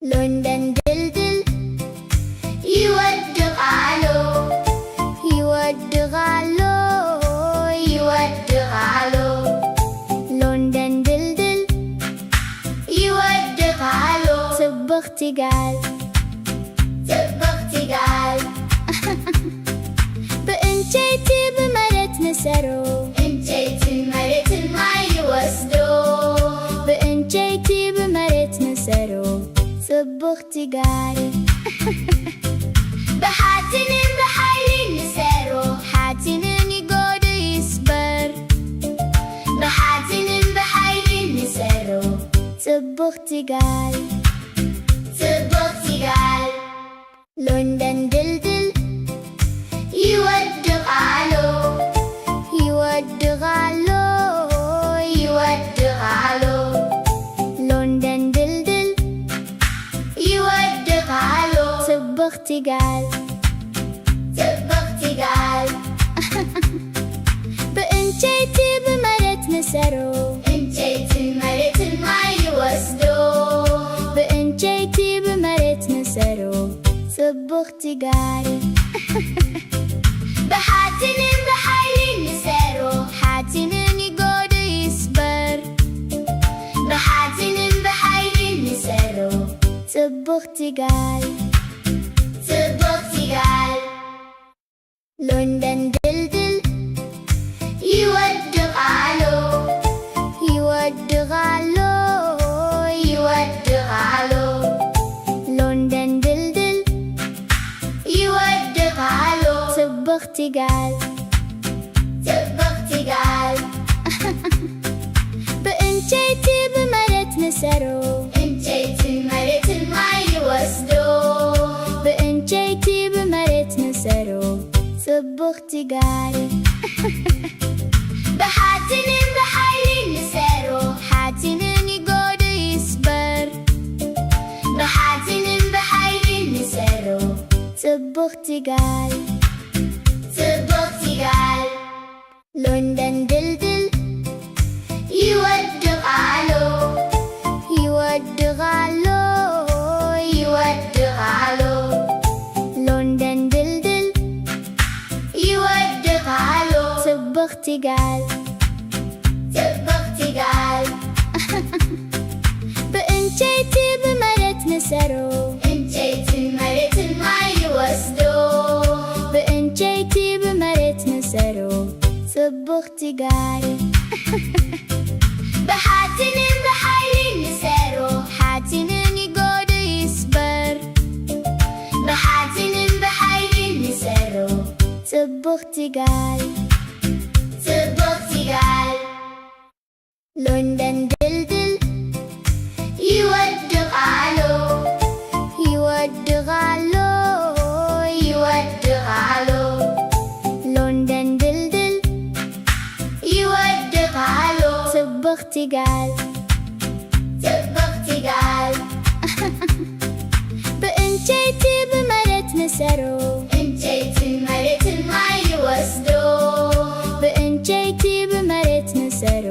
ሎንደን ድልድል ይወድቃሉ ይወድቃሉ ይወድቃሉ ሎንደን ድልድል ይወድቃሉ ጽብቕቲ ጋል ጽብቕቲ ጋል በእንጨይቲ በመሬት ንሰሩ እንጨይትን መሬትን ማይ ይወስዱ በእንጨይቲ በመሬት ንሰሩ ጽብቕቲ ጋል በሓፂንን ብሓይሊ ንሰሩ ሓፂንን ይጎዱ ይስበር በሓፂንን ብሓይሊ ንሰሩ ጽብቕቲ ጋል ጽብቕቲ ጋል ሎንደን ድልድል ይወድቃሉ ይወድቃሉ ይወድቃሉ ሎንደን ድልድል ይወድቃሉ ጽብቕቲ ጋል ጽብቕቲ ጋል በእንጨይቲ በመሬት ንሰሩ እንጨይትን መሬትን ማይ ይወስዱ በእንጨይቲ በመሬት ንሰሩ ጽብቕቲ ጋል በሓፂንን ብሓይሊ ንሰሩ ሓፂንን ይጎዱ ይስበር በሓፂንን ብሓይሊ ንሰሩ ጽብቕቲ ጋል ጽብቕቲ ጋል ሎንደን ድልድል ይወድቃሉ ይወድቃሉ ይወድቃሉ ሎንደን ድልድል ይወድቃሉ ጽብቕቲ ጋል ጽብቕቲ ጋል በእንጨይቲ በመሬት ንሰሩ እንጨይትን መሬትን ማይ ይወስዱ በእንጨይቲ በመሬት ንሰሩ ጽብቕቲ ጋል በሓፂንን ብሓይሊ ንሰሩ ሓፂንን ይጎዱ ይስበር በሓፂንን ብሓይሊ ንሰሩ ጽብቕቲ ጋል ጽብቕቲ ጋል ሎንደን ድልድል ይወድቃሉ ይወድቃሉ ይወድቃሉ ሎንደን ድልድል ይወድቃሉ ጽብቕቲ ጋል ጽብቕቲ ጋል በእንጨይቲ በመሬት ንሰሩ እንጨይትን መሬትን ማይ ይወስዱ በእንጨይቲ በመሬት ንሰሩ ጽብቕቲ ጋል በሓፂንን ብሓይሊ ንሰሩ ሓፂንን ይጎዱ ይስበር በሓፂንን ብሓይሊ ንሰሩ ጽብቕቲ ጋል ጽብቕቲ ጋል ሎንደን ድልድል ይወድቃሉ ይወድቃሉ ይወድቃሉ ሎንደን ድልድል ይወድቃሉ ጽብቕቲ ጋል ጽብቕቲ ጋል በእንጨይቲ በመሬት ንሰሩ እንጨይትን መሬትን ማይ ይወስዱ በእንጨይቲ በመሬት ንሰሩ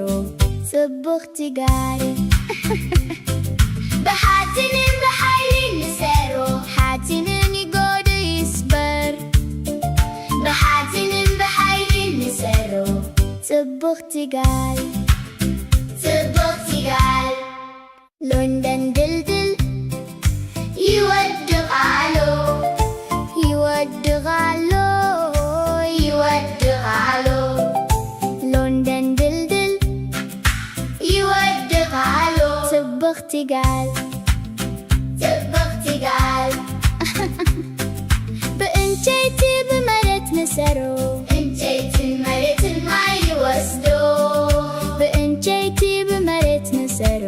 ጽብቕቲ ጋል በሓፂንን ብሓይሊ ንሰሩ ሓፂንን ይጎዱ ይስበር በሓፂንን ብሓይሊ ንሰሩ ጽብቕቲ ጋል ጽብቕቲ ጋል ሎንደን ድልድል ይወድቃሉ ይወድቃሉ ይወድቃሉ ሎንደን ድልድል ይወድቃሉ ጽብቕቲ ጋል ጽብቕቲ ጋል በእንጨይቲ በመሬት ንሰሩ እንጨይትን መሬትን ማይ ይወስዱ በእንጨይቲ በመሬት ንሰሩ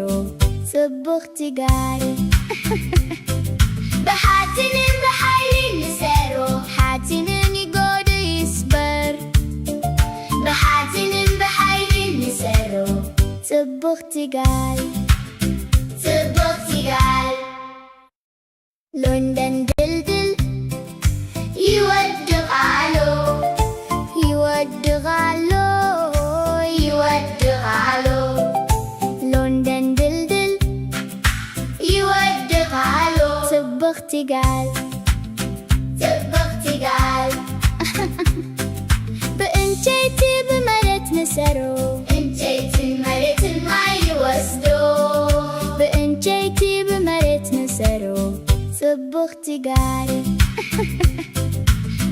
ጽብቕቲ ጋል በሓፂንን ብሓይሊ ንሰሩ ሓፂንን ይጎዱ ይስበር በሓፂንን ብሓይሊ ንሰሩ ጽብቕቲ ጋል ጽብቕቲ ጋል ሎንደን ድልድል ይወድቃሉ ይወድቃሉ ይወድቃሉ ሎንደን ድልድል ይወድቃሉ ጽብቕቲ ጋል ጽብቕቲ ጋል ብዕንጨይቲ ብመሬት ንሰሮ ዕንጨይትን መሬትን ማይ ይወስዶ ብዕንጨይቲ ብመሬት ንሰሮ ጽብቕቲ ጋል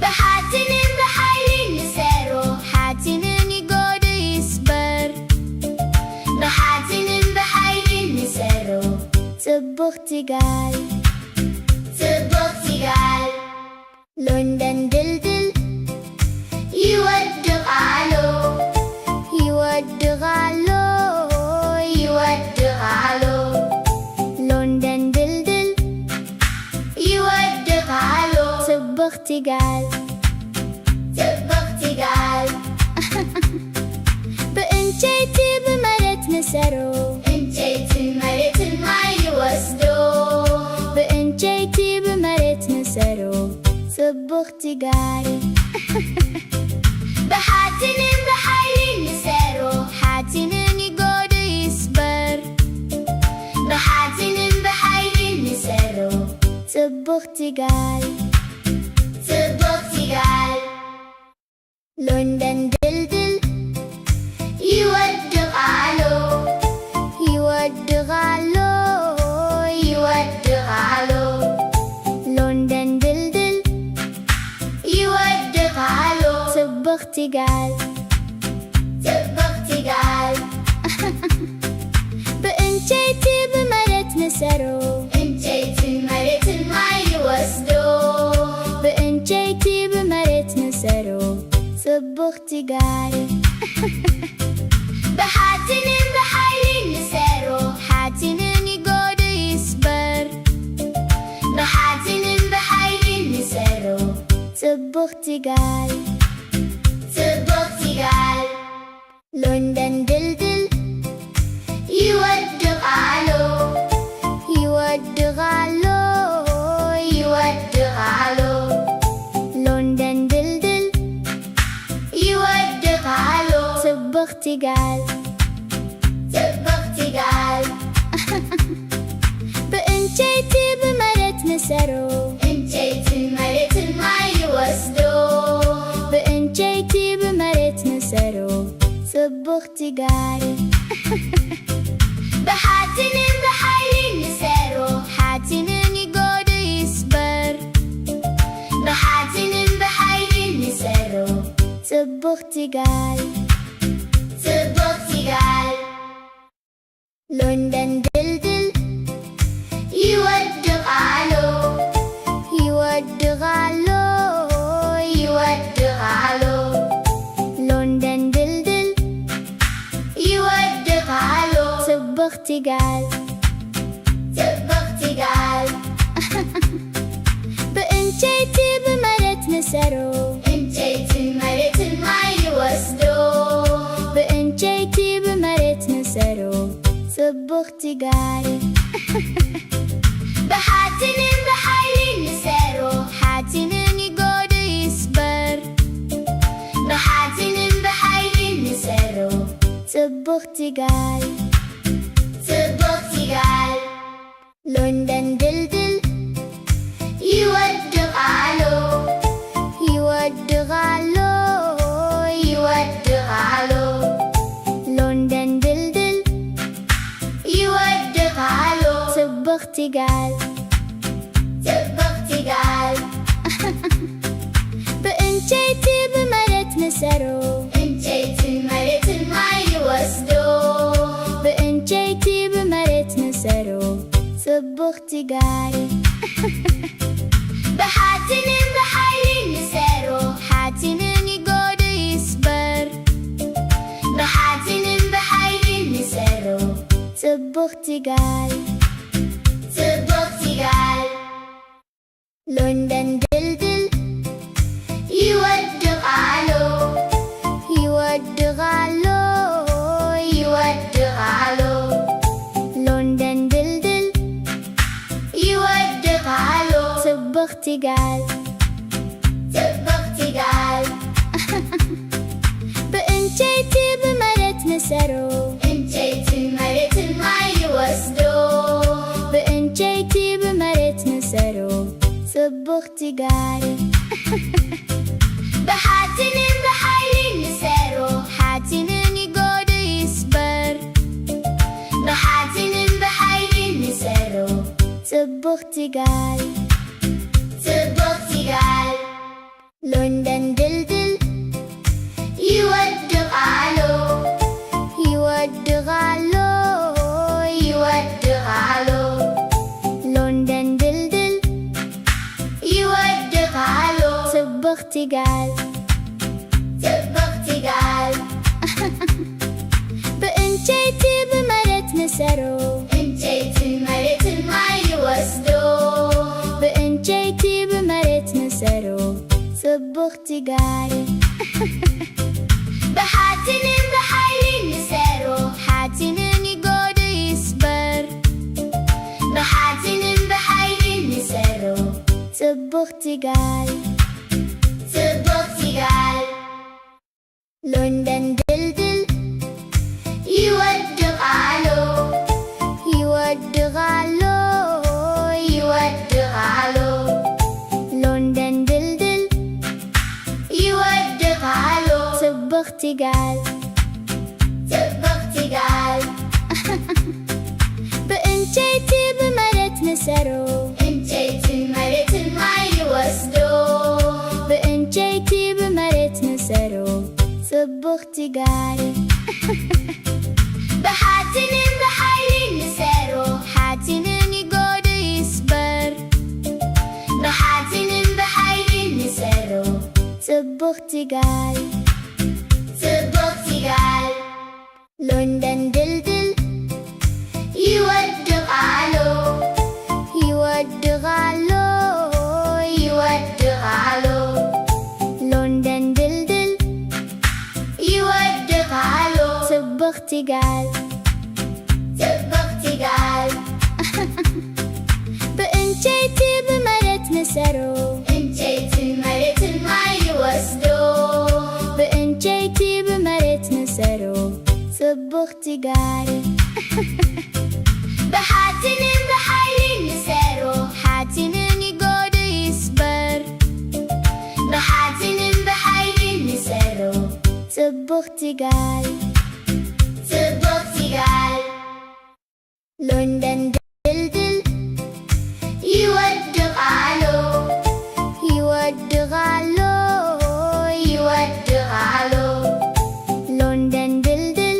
ብሓጺንን ብሓይሊ ንሰሮ ሓጺንን ይጎዱ ይስበር ብሓጺንን ብሓይሊ ንሰሮ ጽብቕቲ ጋል ጽብቕቲ ጋል ሎንደን ድልድል ይወድቓሎ ይወድቓሎ ይወድቓሎ ሎንደን ድልድል ይወድቓሎ ጽብቕቲ ጋል ጽብቕቲ ጋል ብዕንጨይቲ ብመሬት ንሰሮ ዕንጨይትን መሬትን ማይ ይወስዶ ብዕንጨይቲ ብመሬት ንሰሮ ጽብቕቲ ጋል ብሓጺንን ብሓይሊ ንሰሮ ሓጺንን ይጎዱ ይስበር ብሓጺንን ብሓይሊ ንሰሮ ጽብቕቲ ጋል ጽብቕቲ ጋል ሎንደን ድልድል ይወድቓሎ ይወድቓሎ ይወድቓሎ ሎንደን ድልድል ይወድቓሎ ጽብቕቲ ጋል ጽብቕቲ ጋል ብዕንጨይቲ ብመሬት ንሰሮ ዕንጨይትን መሬትን ማይ ይወስዶ ብዕንጨይቲ ብመሬት ንሰሮ ጽብቕቲ ጋል ብሓጺንን ብሓይሊ ንሰሮ ሓጺንን ይጎዱ ይስበር ብሓጺንን ብሓይሊ ንሰሮ ጽብቕቲ ጋል ጽብቕቲ ጋል ሎንደን ድልድል ይወድቓሎ ይወድቓሎ ይወድቓሎ ሎንደን ድልድል ይወድቓሎ ጽብቕቲ ጋል ጽብቕቲ ጋል ብዕንጨይቲ ብመሬት ንሰሮ ዕንጨይትን መሬትን ማይ ይወስዶ ብዕንጨይቲ ብመሬት ንሰሮ ጽብቕቲ ጋል ብሓጺንን ብሓይሊ ንሰሮ ሓጺንን ይጎዱ ይስበር ብሓጺንን ብሓይሊ ንሰሮ ጽብቕቲ ጋል ጽብቕቲ ጋል ሎንደን ድልድል ይወድቓሎ ይወድቓሎ ይወድቓሎ ሎንደን ድልድል ይወድቓሎ ጽብቕቲ ጋል ጽብቕቲ ጋል ብዕንጨይቲ ብመሬት ንሰሮ ዕንጨይትን መሬትን ማይ ይወስዶ ብዕንጨይቲ ብመሬት ንሰሮ ጽብቕቲ ጋል ብሓጺንን ብሓይሊ ንሰሮ ሓጺንን ይጎዱ ይስበር ብሓጺንን ብሓይሊ ንሰሮ ጽብቕቲ ጋል ጽብቕቲ ጋል ሎንደን ድልድል ይወድቓሎ ይወድቓሎ ይወድቓሎ ሎንደን ድልድል ይወድቓሎ ጽብቕቲ ጋል ጽብቕቲ ጋል ብዕንጨይቲ ብመሬት ንሰሮ ዕንጨይትን መሬትን ማይ ይወስዶ ብዕንጨይቲ ብመሬት ንሰሮ ጽብቕቲ ጋል ብሓጺንን ብሓይሊ ንሰሮ ሓጺንን ይጎዱ ይስበር ብሓጺንን ብሓይሊ ንሰሮ ጽብቕቲ ጋል ጽብቕቲ ጋል ሎንደን ድልድል ይወድቓሎ ይወድቓሎ ይወድቓሎ ሎንደን ድልድል ይወድቓሎ ጽብቕቲ ጋል ጽብቕቲ ጋል ብዕንጨይቲ ብመሬት ንሰሮ ዕንጨይትን መሬትን ማይ ይወስዶ ብዕንጨይቲ ብመሬት ንሰሮ ጽብቕቲ ጋሪ ብሓፂንን ብሓይሊ ንሰሮ ሓፂንን ይጎዱ ይስበር ብሓፂንን ብሓይሊ ንሰሮ ጽብቕቲ ጋሪ ጽብቕቲ ጋሪ ሎንደን ድልድል ይወድቓሎ ይወድቓሎ ይወድቓሎ ሎንደን ድልድል ይወድቓሎ ጽብቕቲ ጋሪ ጽብቕቲ ጋሪ ብዕንጨይቲ ብመሬት ንሰሮ ዕንጨይትን መሬትን ማይ ይወስዶ ብዕንጨይቲ ብመሬት ንሰሮ ጽብቕቲ ጋሪ ብሓፂንን ብሓይሊ ንሰሮ ሓፂንን ይጎዱ ይስበር ብሓፂንን ብሓይሊ ንሰሮ ጽብቕቲ ጋሪ ጽብቕቲ ጋሪ ሎንደን ድልድል ይወድቓሎ ይወድቓሎ ይወድቓሎ ሎንደን ድልድል ይወድቓሎ ጽብቕቲ ጋሪ ጽብቕቲ ጋሪ ብዕንጨይቲ ብመሬት ንሰሮ ዕንጨይትን መሬትን ማይ ይወስዶ ብዕንጨይቲ ብመሬት ንሰሮ ጽብቕቲ ጋሪ ብሓፂንን ብሓይሊ ንሰሮ ሓፂንን ይጎዱ ይስበር ብሓፂንን ብሓይሊ ንሰሮ ጽብቕቲ ጋሪ ጽብቕቲ ጋሪ ሎንደን ድልድል ይወድቓሎ ይወድቓሎ ይወድቓሎ ሎንደን ድልድል ይወድቓሎ ጽብቕቲ ጋሪ ጽብቕቲ ጋሪ ብዕንጨይቲ ብመሬት ንሰሮ ዕንጨይትን መሬትን ማይ ይወስዶ ብዕንጨይቲ ብመሬት ንሰሮ ጽብቕቲ ጋሪ ብሓፂንን ብሓይሊ ንሰሮ ሓፂንን ይጎዱ ይስበር ብሓፂንን ብሓይሊ ንሰሮ ጽብቕቲ ጋሪ ጽብቕቲ ጋሪ ሎንደን ድልድል ይወድቓሎ ይወድቓሎ ይወድቓሎ ሎንደን ድልድል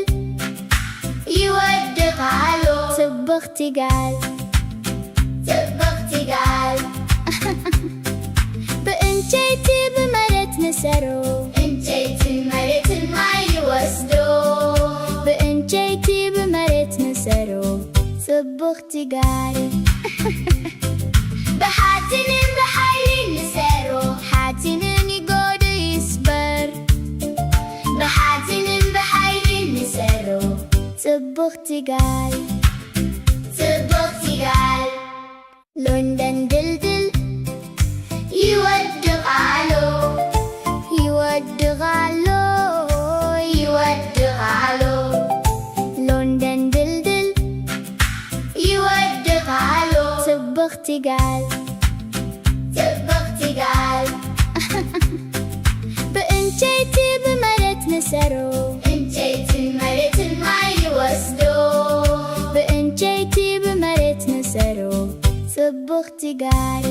ይወድቓሎ ጽብቕቲ ጋሪ ጽብቕቲ ጋሪ ብዕንጨይቲ ብመሬት ንሰሮ ዕንጨይትን መሬትን ማይ ይወስዶ ብዕንጨይቲ ብመሬት ንሰሮ ጽብቕቲ ጋሪ ብሓፂንን ብሓይሊ ንሰሮ ሓፂንን ይጎዱ ይስበር ብሓፂንን ብሓይሊ ንሰሮ ጽብቕቲ ጋሪ ጽብቕቲ ጋሪ ሎንደን ድልድል ይወድቓሎ ይወድቓሎ ይወድቓሎ ሎንደን ድልድል ይወድቓሎ ጽብቕቲ ጋሪ ጽብቕቲ ጋሪ ብዕንጨይቲ ብመሬት ንሰሮ ዕንጨይትን መሬትን ማይ ይወስዶ ብዕንጨይቲ ብመሬት ንሰሮ ጽብቕቲ ጋሪ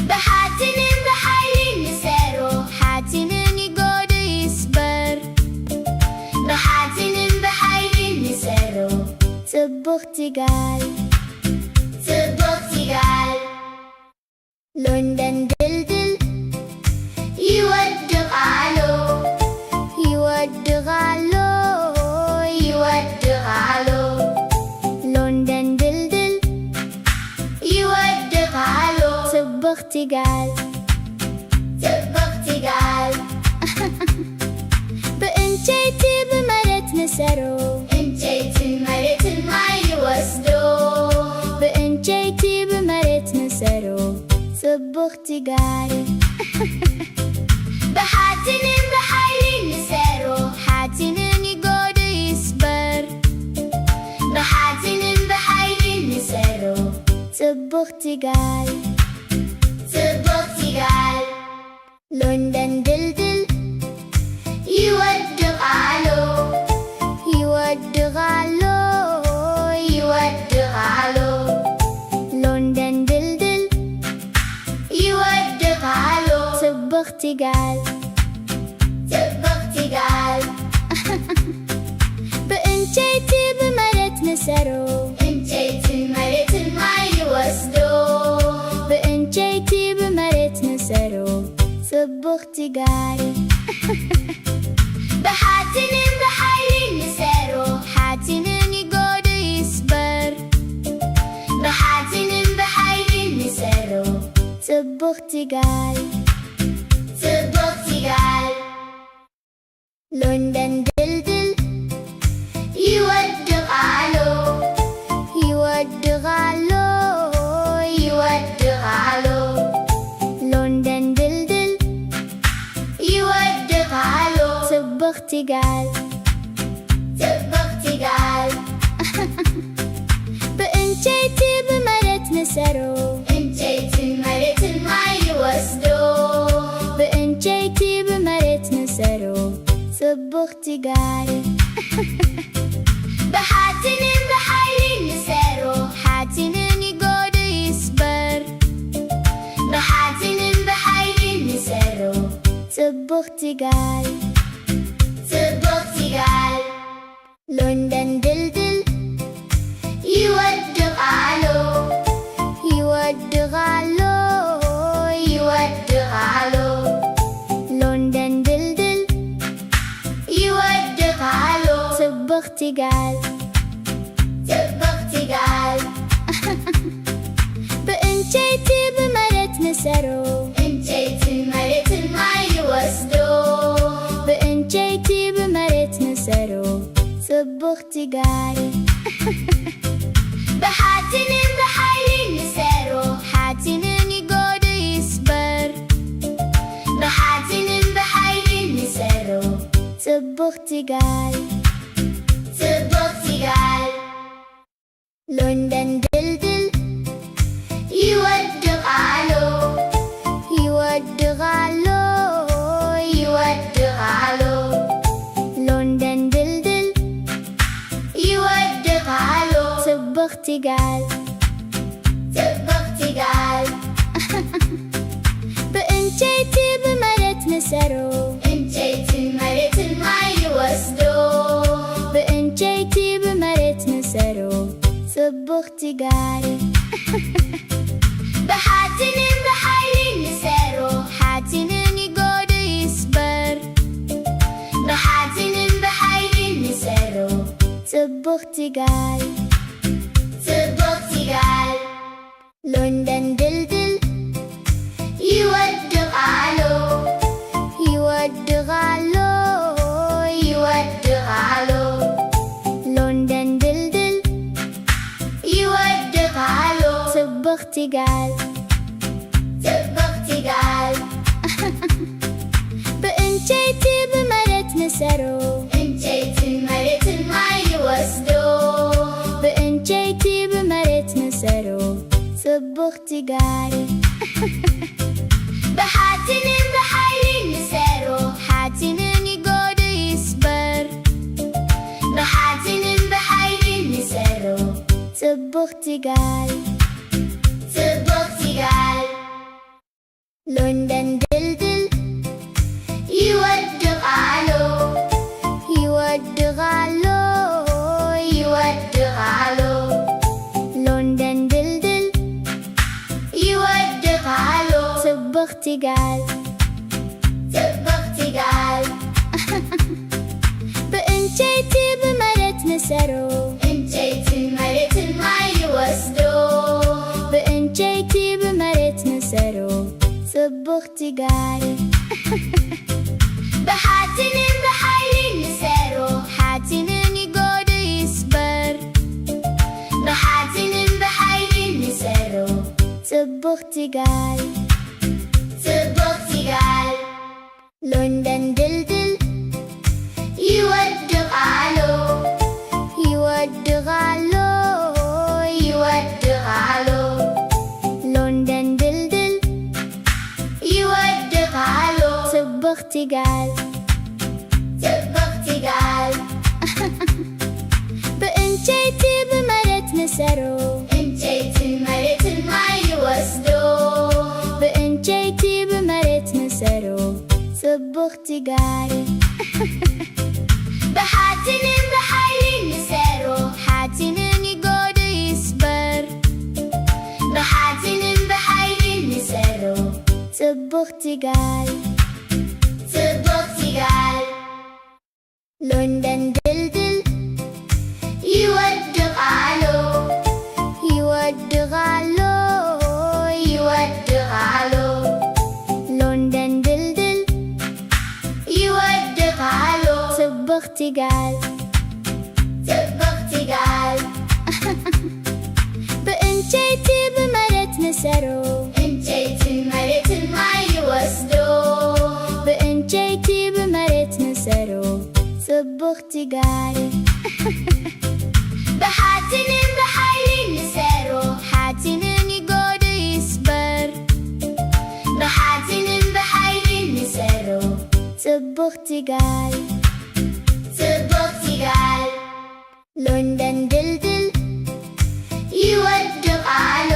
ብሓፂንን ብሓይሊ ንሰሮ ሓፂንን ይጎዱ ይስበር ብሓፂንን ብሓይሊ ንሰሮ ጽብቕቲ ጋሪ ጽብቕቲ ጋሪ ሎንደን ድልድል ይወድቓሎ ይወድቓሎ ይወድቓሎ ሎንደን ድልድል ይወድቓሎ ጽብቕቲ ጋሪ ጽብቕቲ ጋሪ ብዕንጨይቲ ብመሬት ንሰሮ ዕንጨይትን መሬትን ማይ ይወስዶ ብዕንጨይቲ ብመሬት ንሰሮ ጽብቕቲ ጋሪ ብሓፂንን ብሓይሊ ንሰሮ ሓፂንን ይጎዱ ይስበር ብሓፂንን ብሓይሊ ንሰሮ ጽብቕቲ ጋሪ ጽብቕቲ ጋል ሎንደን ድልድል ይወድቓሎ ይወድቓሎ ይወድቓሎ ሎንደን ድልድል ይወድቓሎ ጽብቕቲ ጋል ጽብቕቲ ጋል በእንጨይቲ በመሬት ንሰሮ እንጨይትን መሬትን ማይ ይወስዶ በእንጨይቲ በመሬት ንሰሮ ጽብቕቲ ጋል ብሓጺንን ብሓይሊ ንሰሮ ሓጺንን ይጎዱ ይስበር ብሓጺንን ብሓይሊ ንሰሮ ጽብቕቲ ጋል ጽብቕቲ ጋል ሎንደን ድልድል ይወድቓሎ ይወድቓሎ ይወድቓሎ ሎንደን ድልድል ይወድቓሎ ጽብቕቲ ጋል ጽብቕቲ ጋል በእንጨይቲ በመሬት ንሰሮ እንጨይትን መሬትን ማይ ይወስዶ በእንጨይቲ በመሬት ንሰሮ ጽብቕቲ ጋል ብሓጺንን ብሓይሊ ንሰሮ ሓጺንን ይጎዱ ይስበር ብሓጺንን ብሓይሊ ንሰሮ ጽብቕቲ ጋል ጽብቕቲ ጋል ሎንደን ድልድል ይወድቓሎ ይወድቓሎ ይወድቓሎ ሎንደን ድልድል ይወድቓሎ ጽብቕቲ ጋል ጽብቕቲ ጋል በእንጨይቲ በመሬት ንሰሮ እንጨይትን መሬትን ማይ ይወስዶ በእንጨይቲ በመሬት ንሰሮ ጽብቕቲ ጋል ብሓጺንን ብሓይሊ ንሰሮ ሓጺንን ይጎዱ ይስበር ብሓጺንን ብሓይሊ ንሰሮ ጽብቕቲ ጋል ጽብቕቲ ጋል ሎንደን ድልድል ይወድቓሎ ይወድቓሎ ይወድቓሎ ሎንደን ድልድል ይወድቓሎ ጽብቕቲ ጋል ጽብቕቲ ጋል በእንጨይቲ በመሬት ንሰሮ እንጨይትን መሬትን ማይ ይወስዶ በእንጨይቲ በመሬት ንሰሮ ጽብቕቲ ጋል ብሓጺንን ብሓይሊ ንሰሮ ሓጺንን ይጎዱ ይስበር ብሓጺንን ብሓይሊ ንሰሮ ጽብቕቲ ጋል ጽብቕቲ ጋል ሎንደን ድልድል ይወድቓሎ ይወድቓሎ ይወድቓሎ ሎንደን ድልድል ይወድቓሎ ጽብቕቲ ጋል ጽብቕቲ ጋል በእንጨይቲ በመሬት ንሰሮ እንጨይትን መሬትን ማይ ይወስዶ በእንጨይቲ በመሬት ንሰሮ ጽብቕቲ ጋል ብሓጺንን ብሓይሊ ንሰሮ ሓጺንን ይጎዱ ይስበር ብሓጺንን ብሓይሊ ንሰሮ ጽብቕቲ ጋል ጽብቕቲ ጋል ሎንደን ድልድል ይወድቓሎ ይወድቓሎ ይወድቓሎ ሎንደን ድልድል ይወድቓሎ ጽብቕቲ ጋል ጽብቕቲ ጋል በእንጨይቲ በመሬት ንሰሮ እንጨይትን መሬትን ማይ ይወስዶ በእንጨይቲ በመሬት ንሰሮ ጽብቕቲ ጋል ብሓጺንን ብሓይሊ ንሰሮ ሓጺንን ይጎዱ ይስበር ብሓጺንን ብሓይሊ ንሰሮ ጽብቕቲ ጋል ጽብቕቲ ጋል ሎንደን ድልድል ይወድቓሎ ይወድቓሎ ይወድቓሎ ሎንደን ድልድል ይጋል ጽብቕቲ ጋል በእንጨይቲ በመሬት ንሰሮ እንጨይትን መሬትን ማይ ይወስዶ በእንጨይቲ በመሬት ንሰሮ ጽብቕቲ ይጋል በሓፂንን ብሓይሊ ንሰሮ ሓፂንን ይጎድ ይስበር በሓፂንን ብሓይሊ ንሰሮ ጽብቕቲ ይጋል ጽብቕቲ ጋል ሎንደን ድልድል ይወድቓሎ ይወድቓሎ ይወድቓሎ ሎንደን ድልድል ይወድቓሎ ጽብቕቲ ይጋል ጽብቕቲ ጋል በእንጨይቲ በመሬት ንሰሮ እንጨይትን መሬትን ማይ ይወስዶ በእንጨይቲ በመሬት ንሰሮ ጽብቕቲ ይጋል በሓፂንን ብሓይሊ ንሰሮ ሓፂንን ይጎድ ይስበር በሓፂንን ብሓይሊ ንሰሮ ጽብቕቲ ይጋል ጽብቕቲ ጋል ሎንደን ድልድል ይወድቓሎ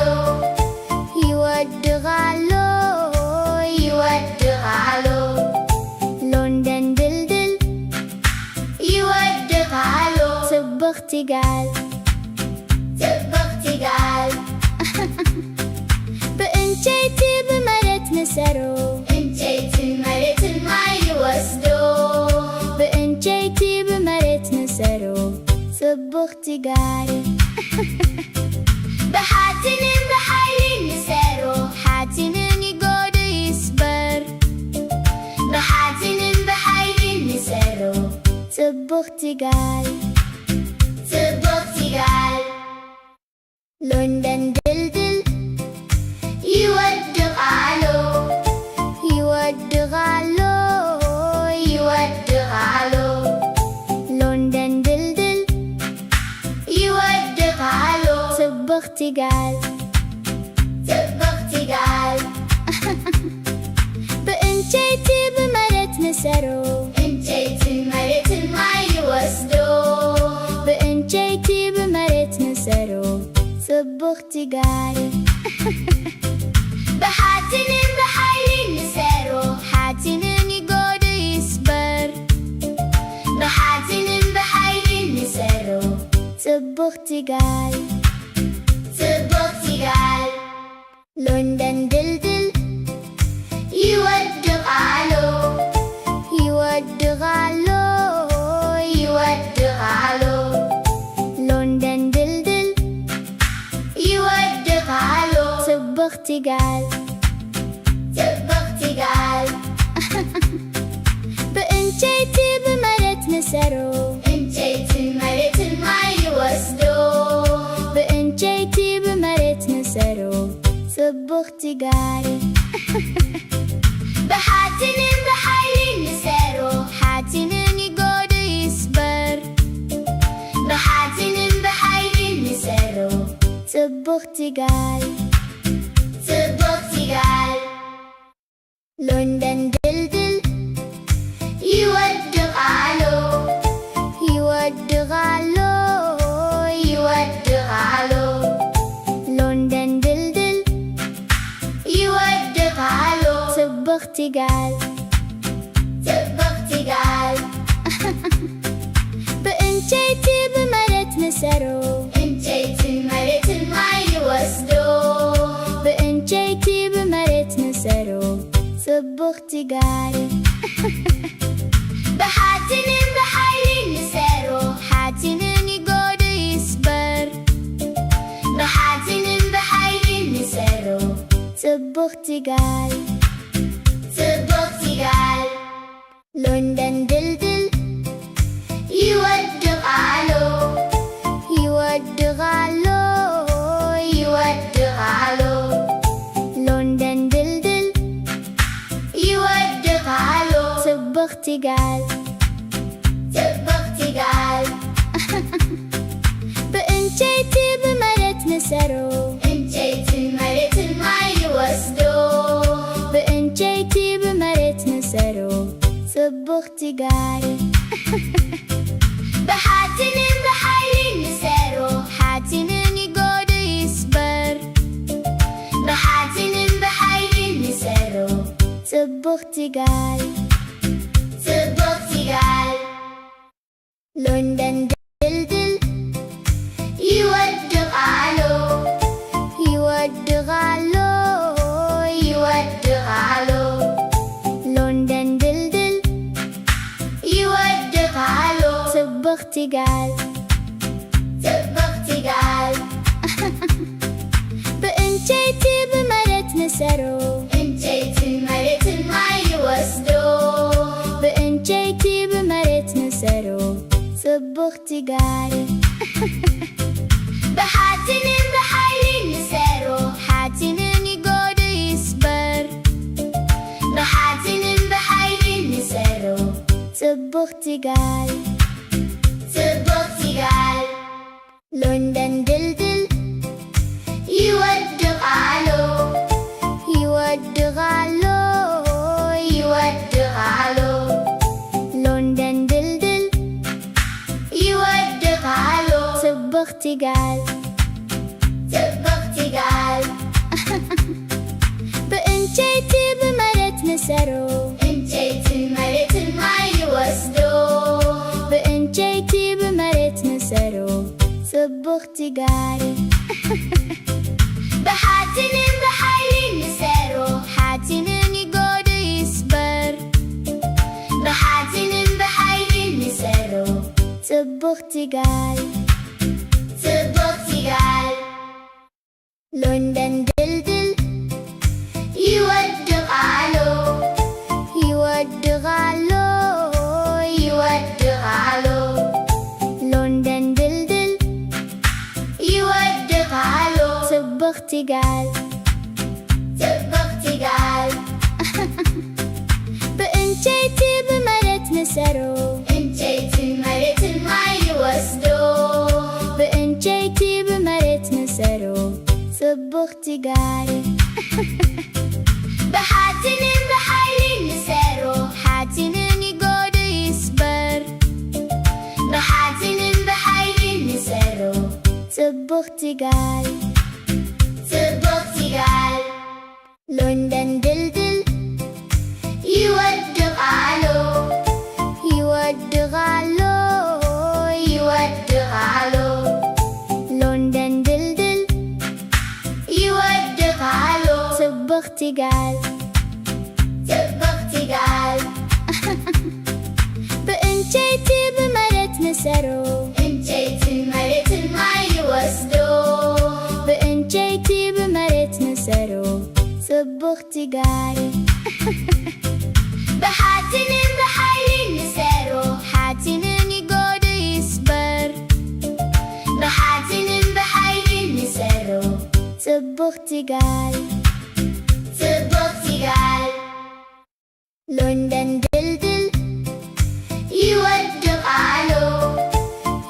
ይወድቓሎ ይወድቓሎ ሎንደን ድልድል ይወድቓሎ ጽብቕቲ ይጋል ጽብቕቲ ጋል በእንጨይቲ በመሬት ንሰሮ እንጨይትን መሬትን ማይ ይወስዶ በእንጨይቲ በመሬት ንሰሮ ጽብቕቲ ይጋል በሓፂንን ብሓይሊ ንሰሮ ሓፂንን ይጎድ ይስበር በሓፂንን ብሓይሊ ንሰሮ ጽብቕቲ ይጋል ጽብቕቲ ጋል ሎንደን ድልድል ይወድቓሎ ይወድቓሎ ይወድቓሎ ሎንደን ድልድል ይወድቓሎ ጽብቕቲ ይጋል ጽብቕቲ ጋል በእንጨይቲ በመሬት ንሰሮ እንጨይትን መሬትን ማይ ይወስዶ በእንጨይቲ በመሬት ንሰሮ ጽብቕቲ ይጋል በሓፂንን ብሓይሊ ንሰሮ ሓፂንን ይጎድ ይስበር በሓፂንን ብሓይሊ ንሰሮ ጽብቕቲ ይጋል ጽብቕቲ ጋል ሎንደን ድልድል ይወድቓሎ ይወድቓሎ ይወድቓሎ ሎንደን ድልድል ይወድቓሎ ጽብቕቲ ይጋል ጽብቕቲ ጋል በእንጨይቲ በመሬት ንሰሮ እንጨይትን መሬትን ማይ ይወስዶ በእንጨይቲ በመሬት ንሰሮ ጽብቕቲ ይጋል በሓፂንን ብሓይሊ ንሰሮ ሓፂንን ይጎድ ይስበር በሓፂንን ብሓይሊ ንሰሮ ጽብቕቲ ይጋል ጽብቕቲ ጋል ሎንደን ድልድል ይወድቓሎ ይወድቓሎ ይወድቓሎ ሎንደን ድልድል ይወድቓሎ ጽብቕቲ ይጋል ጽብቕቲ ጋል በእንጨይቲ በመሬት ንሰሮ እንጨይትን መሬትን ማይ ይወስዶ በእንጨይቲ በመሬት ንሰሮ ጽብቕቲ ይጋል በሓፂንን ብሓይሊ ንሰሮ ሓፂንን ይጎድ ይስበር በሓፂንን ብሓይሊ ንሰሮ ጽብቕቲ ይጋል ጽብቕቲ ጋል ሎንደን ድልድል ይወድቓሎ ይወድቓሎ ይወድቓሎ ሎንደን ድልድል ይወድቓሎ ጽብቕቲ ይጋል ጽብቕቲ ጋል በእንጨይቲ በመሬት ንሰሮ እንጨይትን መሬትን ማይ ይወስዶ በእንጨይቲ በመሬት ንሰሮ ጽቡቕቲ ጋሪ ብሓፂንን ብሓይሊ ንሰሮ ሓፂንን ይጎዱ ይስበር ብሓፂንን ብሓይሊ ንሰሮ ጽቡቕቲ ጋሪ ጽቡቕቲ ጋሪ ሎንደን ድልድል ይወድቓሎ ይወድቓሎ ይወድቓሎ ሎንደን ድልድል ይወድቓሎ ጽቡቕቲ ጋሪ ጽቡቕቲ ጋሪ ብዕንጨይቲ ብመሬት ንሰሮ ዕንጨይትን መሬትን ማይ ይወስዶ ብዕንጨይቲ ብመሬት ንሰሮ ጽቡቕቲ ጋሪ ብሓፂንን ብሓይሊ ንሰሮ ሓፂንን ይጎዱ ይስበር ብሓፂንን ብሓይሊ ንሰሮ ጽቡቕቲ ጋሪ ጽቡቕቲ ጋሪ ሎንደን ድልድል ይወድቓሎ ይወድቓሎ ይወድቓሎ ሎንደን ድልድል ይወድቓሎ ጽቡቕቲ ጋሪ ጽቡቕቲ ጋሪ ብዕንጨይቲ ብመሬት ንሰሮ ዕንጨይትን መሬትን ማይ ይወስዶ ብዕንጨይቲ ብመሬት ንሰሮ ጽቡቕቲ ጋሪ ብሓፂንን ብሓይሊ ንሰሮ ሓፂንን ይጎዱ ይስበር ብሓፂንን ብሓይሊ ንሰሮ ጽቡቕቲ ጋሪ ጽቡቕቲ ጋሪ ሎንደን ድልድል ይወድቓሎ ይወድቓሎ ይወድቓሎ ሎንደን ድልድል ይወድቓሎ ጽቡቕቲ ጋሪ ጽቡቕቲ ጋሪ ብዕንጨይቲ ብመሬት ንሰሮ ዕንጨይትን መሬትን ማይ ይወስዶ ብዕንጨይቲ ብመሬት ንሰሮ ጽቡቕቲ ጋሪ ብሓፂንን ብሓይሊ ንሰሮ ሓፂንን ይጎዱ ይስበር ብሓፂንን ብሓይሊ ንሰሮ ጽቡቕቲ ጋሪ ጽቡቕቲ ጋሪ ሎንደን ድልድል ይወድቓሎ ይወድቓሎ ይወድቓሎ ሎንደን ድልድል ይወድቓሎ ጽቡቕቲ ጋሪ ጽቡቕቲ ጋሪ ብዕንጨይቲ ብመሬት ንሰሮ ዕንጨይትን መሬትን ማይ ይወስዶ ብዕንጨይቲ ብመሬት ንሰሮ ጽቡቕቲ ጋሪ ብሓፂንን ብሓይሊ ንሰሮ ሓፂንን ይጎዱ ይስበር ብሓፂንን ብሓይሊ ንሰሮ ጽቡቕቲ ጋሪ ጽቡቕቲ ጋሪ ሎንደን ድልድል ይወድቓሎ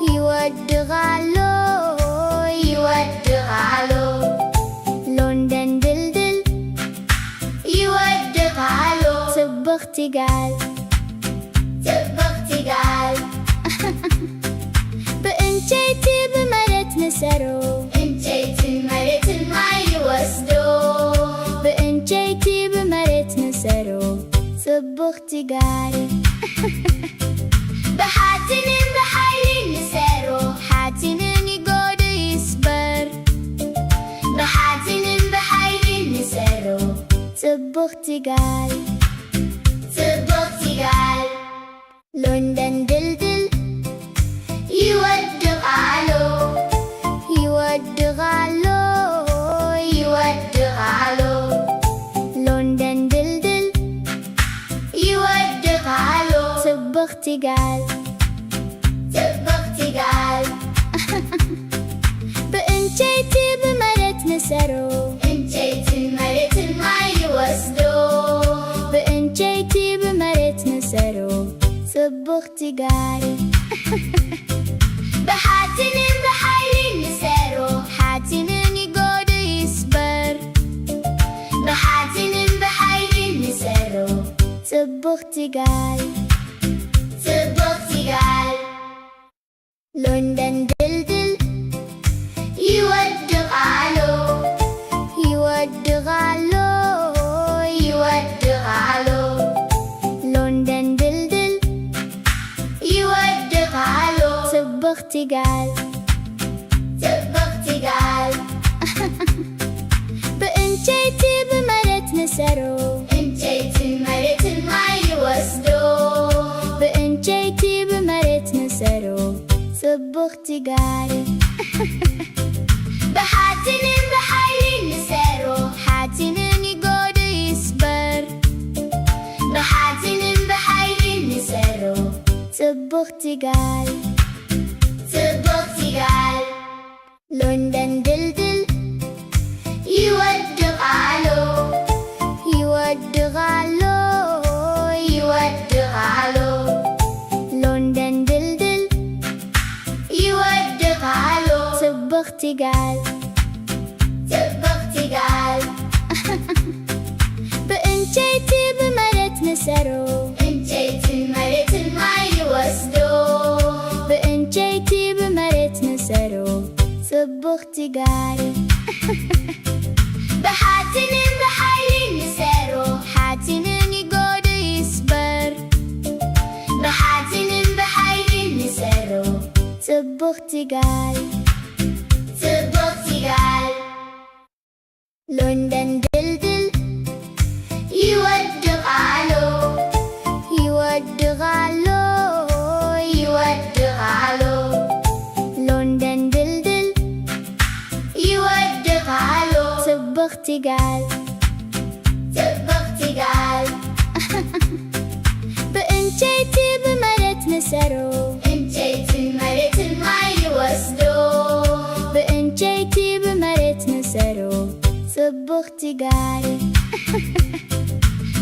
ይወድቓሎ ይወድቓሎ ሎንደን ድልድል ይወድቓሎ ጽቡቕቲ ጋሪ ጽቡቕቲ ጋሪ ብዕንጨይቲ ብመሬት ንሰሮ ዕንጨይትን መሬትን ማይ ይወስዶ ብዕንጨይቲ ብመሬት ንሰሮ ጽቡቕቲ ጋሪ ብሓፂንን ብሓይሊ ንሰሮ ሓፂንን ይጎዱ ይስበር ብሓፂንን ብሓይሊ ንሰሮ ጽቡቕቲ ጋሪ ጽቡቕቲ ጋሪ ሎንደን ድልድል ይወድቓሎ ይወድቓሎ ይወድቓሎ ሎንደን ድልድል ይወድቓሎ ጽቡቕቲ ጋሪ ጽቡቕቲ ጋሪ ብዕንጨይቲ ብመሬት ንሰሮ ዕንጨይትን መሬትን ማይ ይወስዶ ብዕንጨይቲ ብመሬት ንሰሮ ጽቡቕቲ ጋሪ ብሓፂንን ብሓይሊ ንሰሮ ሓፂንን ይጎዱ ይስበር ብሓፂንን ብሓይሊ ንሰሮ ጽቡቕቲ ጋሪ ሎንደን ድልድል ይወድቃሉ ይወድቃሉ ይወድቃሉ ሎንደን ድልድል ይወድቃሉ ጽብቕቲ ጋል ጽብቕቲ ጋል በእንጨይቲ በመሬት ንሰሩ እንጨይትን መሬትን ማይወስዱ በእንጨይቲ በመሬት ንሰሩ ጽብቕቲ ጋል በሓፂንን ብሓይሊ ንሰሩ ሓፂንን ይጎዱ ይስበር በሓፂንን ብሓይሊ ንሰሩ ጽብቕቲ ጋል ጽብቕቲ ጋል ሎንደን ድልድል ይወድቃሉ ይወድቃሉ ይወድቃሉ ሎንደን ድልድል ይወድቃሉ ጽብቕቲ ጋል ጽብቕቲ ጋል በእንጨይቲ በመሬት ንሰሩ እንጨይትን መሬትን ማይወስዱ በእንጨይቲ በመሬት ንሰሩ ጽብቕቲ ጋል በሓፂንን ብሓይሊ ንሰሩ ሓፂንን ይጎዱ ይስበር በሓፂንን ብሓይሊ ንሰሩ ጽብቕቲ ጋል ጽብቕቲ ጋል ሎንደን ድልድል ይወድቃሉ ይወድቃሉ ይወድቃሉ ሎንደን ድልድል ይወድቃሉ ጽብቕቲ ጋል ጽብቕቲ ጋል በእንጨይቲ በመሬት ንሰሩ እንጨይትን መሬትን ማይወስዱ በእንጨይቲ በመሬት ንሰሩ ጽብቕቲ ጋል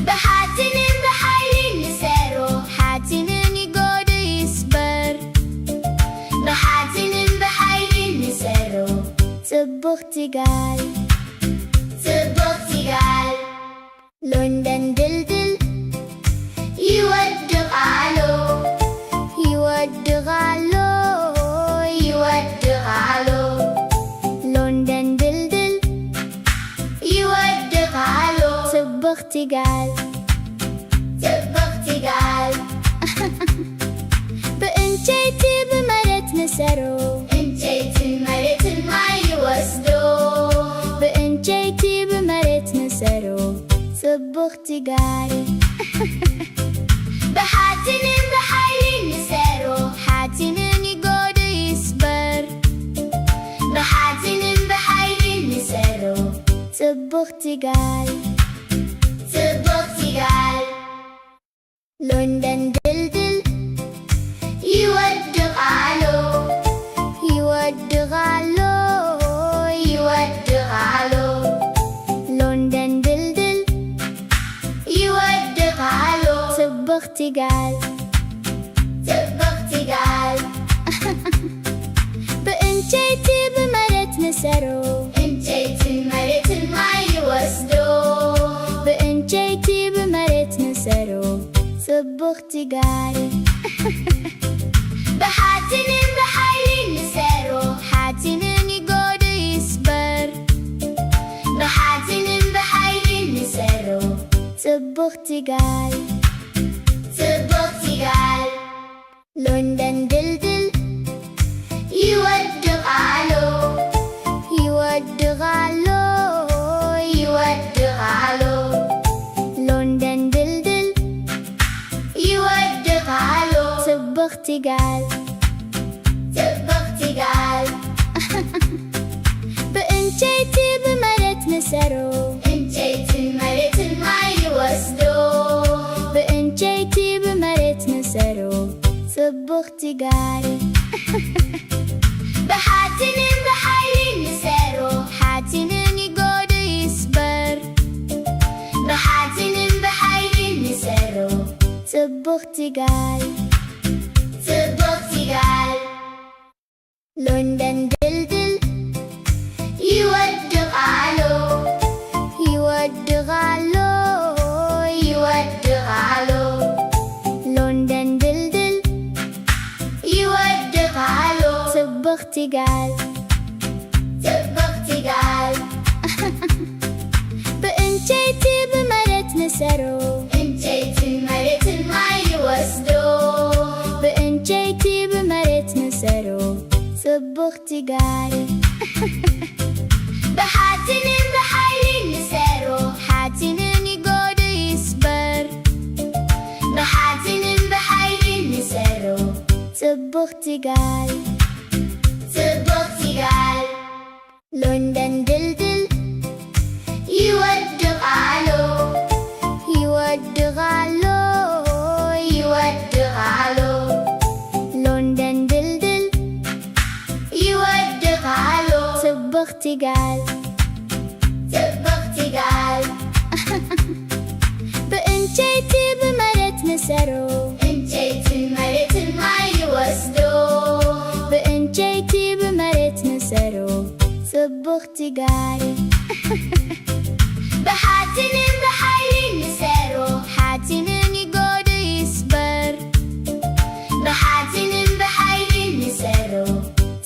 በሓፂንን ብሓይሊ ንሰሩ ሓፂንን ይጎዱ ይስበር በሓፂንን ብሓይሊ ንሰሩ ጽብቕቲ ጋል ጽብቕቲ ጋል ሎንደን ድልድል ይወድቃሉ ይወድቃሉ ይወድቃሉ ሎንደን ድልድል ይወድቃሉ ጽብቕቲ ጋል ጽብቕቲ ጋል በእንጨይቲ በመሬት ንሰሩ እንጨይትን መሬትን ማይወስዱ በእንጨይቲ በመሬት ንሰሩ ጽብቕቲ ጋል በሓፂንን ብሓይሊ ንሰሩ ሓፂንን ይጎዱ ይስበር በሓፂንን ብሓይሊ ንሰሩ ጽብቕቲ ጋል ጽብቕቲ ጋል ሎንደን ድልድል ይወድቃሉ ይወድቃሉ ይወድቃሉ ሎንደን ድልድል ይወድቃሉ ጽብቕቲ ጋል ጽብቕቲ ጋል በእንጨይቲ በመሬት ንሰሩ እንጨይትን መሬትን ማይወስዱ በእንጨይቲ በመሬት ንሰሩ ጽብቕቲ ጋል በሓፂንን ብሓይሊ ንሰሩ ሓፂንን ይጎዱ ይስበር በሓፂንን ብሓይሊ ንሰሩ ጽብቕቲ ጋል ጽብቕቲ ጋል ሎንደን ድልድል ይወድቃሉ ይወድቃሉ ይወድቃሉ ሎንደን ድልድል ይወድቃሉ ጽብቕቲ ጋል ጽብቕቲ ጋል በእንጨይቲ በመሬት ንሰሩ እንጨይትን መሬትን ማይወስዱ በእንጨይቲ በመሬት ንሰሩ ጽብቕቲ ጋል በሓፂንን ብሓይሊ ንሰሩ ሓፂንን ይጎዱ ይስበር በሓፂንን ብሓይሊ ንሰሩ ጽብቕቲ ጋል ጽብቕቲ ጋል ሎንደን ድልድል ይወድቃሉ ይወድቃሉ ይወድቃሉ ሎንደን ድልድል ይወድቃሉ ይጋል ጽብቕቲ ጋል በእንጨይቲ በመሬት ንሰሮ እንጨይትን መሬትን ማይ ይወስዶ በእንጨይቲ በመሬት ንሰሮ ጽብቕቲ ይጋል በሓፂንን ብሓይሊ ንሰሮ ሓፂንን ይጎድ ይስበር በሓፂንን ብሓይሊ ንሰሮ ጽብቕቲ ይጋል ጽብቕቲ ጋል ሎንደን ድልድል ይወድቓሎ ይወድቓሎ ይወድቓሎ ሎንደን ድልድል ይወድቓሎ ጽብቕቲ ይጋል ጽብቕቲ ጋል በእንጨይቲ በመሬት ንሰሮ እንጨይትን መሬትን ማይ ይወስዶ በእንጨይቲ በመሬት ንሰሮ ጽብቕቲ ይጋል በሓፂንን ብሓይሊ ንሰሮ ሓፂንን ይጎድ ይስበር በሓፂንን ብሓይሊ ንሰሮ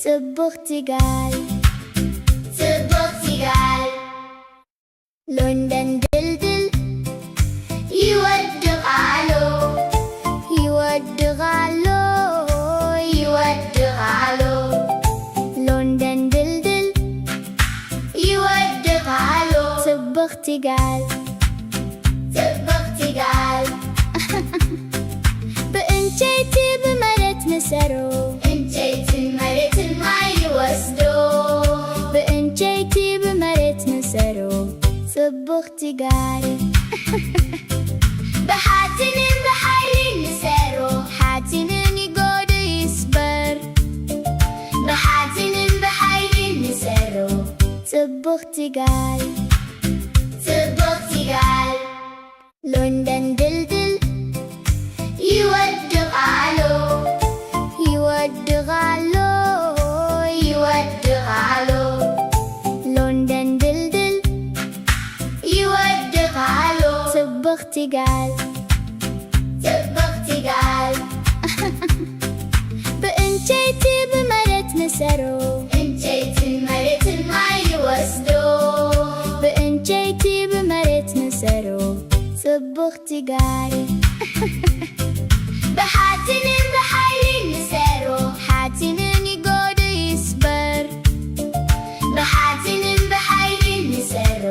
ጽብቕቲ ይጋል ጽብቕቲ ጋል ሎንደን ድልድል ይወድቓሎ ይወድቓሎ ይወድቓሎ ሎንደን ድልድል ይወድቓሎ ጽብቕቲ ይጋል ጽብቕቲ ጋል በእንጨይቲ በመሬት ንሰሮ እንጨይትን መሬትን ማይ ይወስዶ በእንጨይቲ በመሬት ንሰሮ ጽብቕቲ ይጋል በሓፂንን ብሓይሊ ንሰሮ ሓፂንን ይጎድ ይስበር በሓፂንን ብሓይሊ ንሰሮ ጽብቕቲ ይጋል ጽብቕቲ ጋል ሎንደን ድልድል ይወድቓሎ ይወድቓሎ ይወድቓሎ ሎንደን ድልድል ይወድቓሎ ጽብቕቲ ይጋል ጽብቕቲ ጋል በእንጨይቲ በመሬት ንሰሮ እንጨይትን መሬትን ማይ ይወስዶ በእንጨይቲ በመሬት ንሰሮ ጽብቕቲ ይጋል በሓፂንን ብሓይሊ ንሰሮ ሓፂንን ይጎድ ይስበር በሓፂንን ብሓይሊ ንሰሮ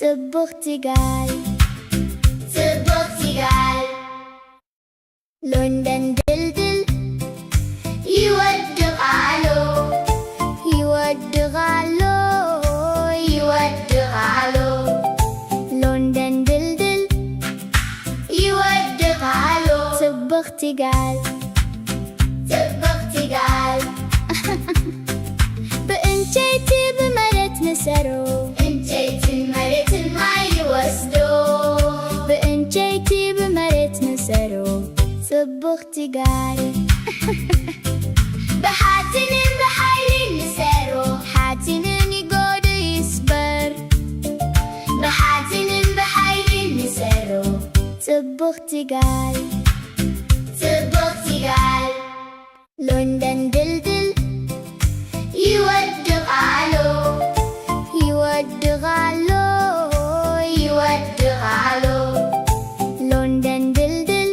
ጽብቕቲ ይጋል ጽብቕቲ ጋል ሎንደን ድልድል ይወድቓሎ ይወድቓሎ ይወድቓሎ ሎንደን ድልድል ይወድቓሎ ጽብቕቲ ይጋል ጽብቕቲ ጋል በእንጨይቲ በመሬት ንሰሮ እንጨይትን መሬትን ማይ ይወስዶ በእንጨይቲ በመሬት ንሰሮ ጽብቕቲ ይጋል በሓፂንን ብሓይሊ ንሰሮ ሓፂንን ይጎድ ይስበር በሓፂንን ብሓይሊ ንሰሮ ጽብቕቲ ይጋል ጽብቕቲ ጋል ሎንደን ድልድል ይወድቓሎ ይወድቓሎ ይወድቓሎ ሎንደን ድልድል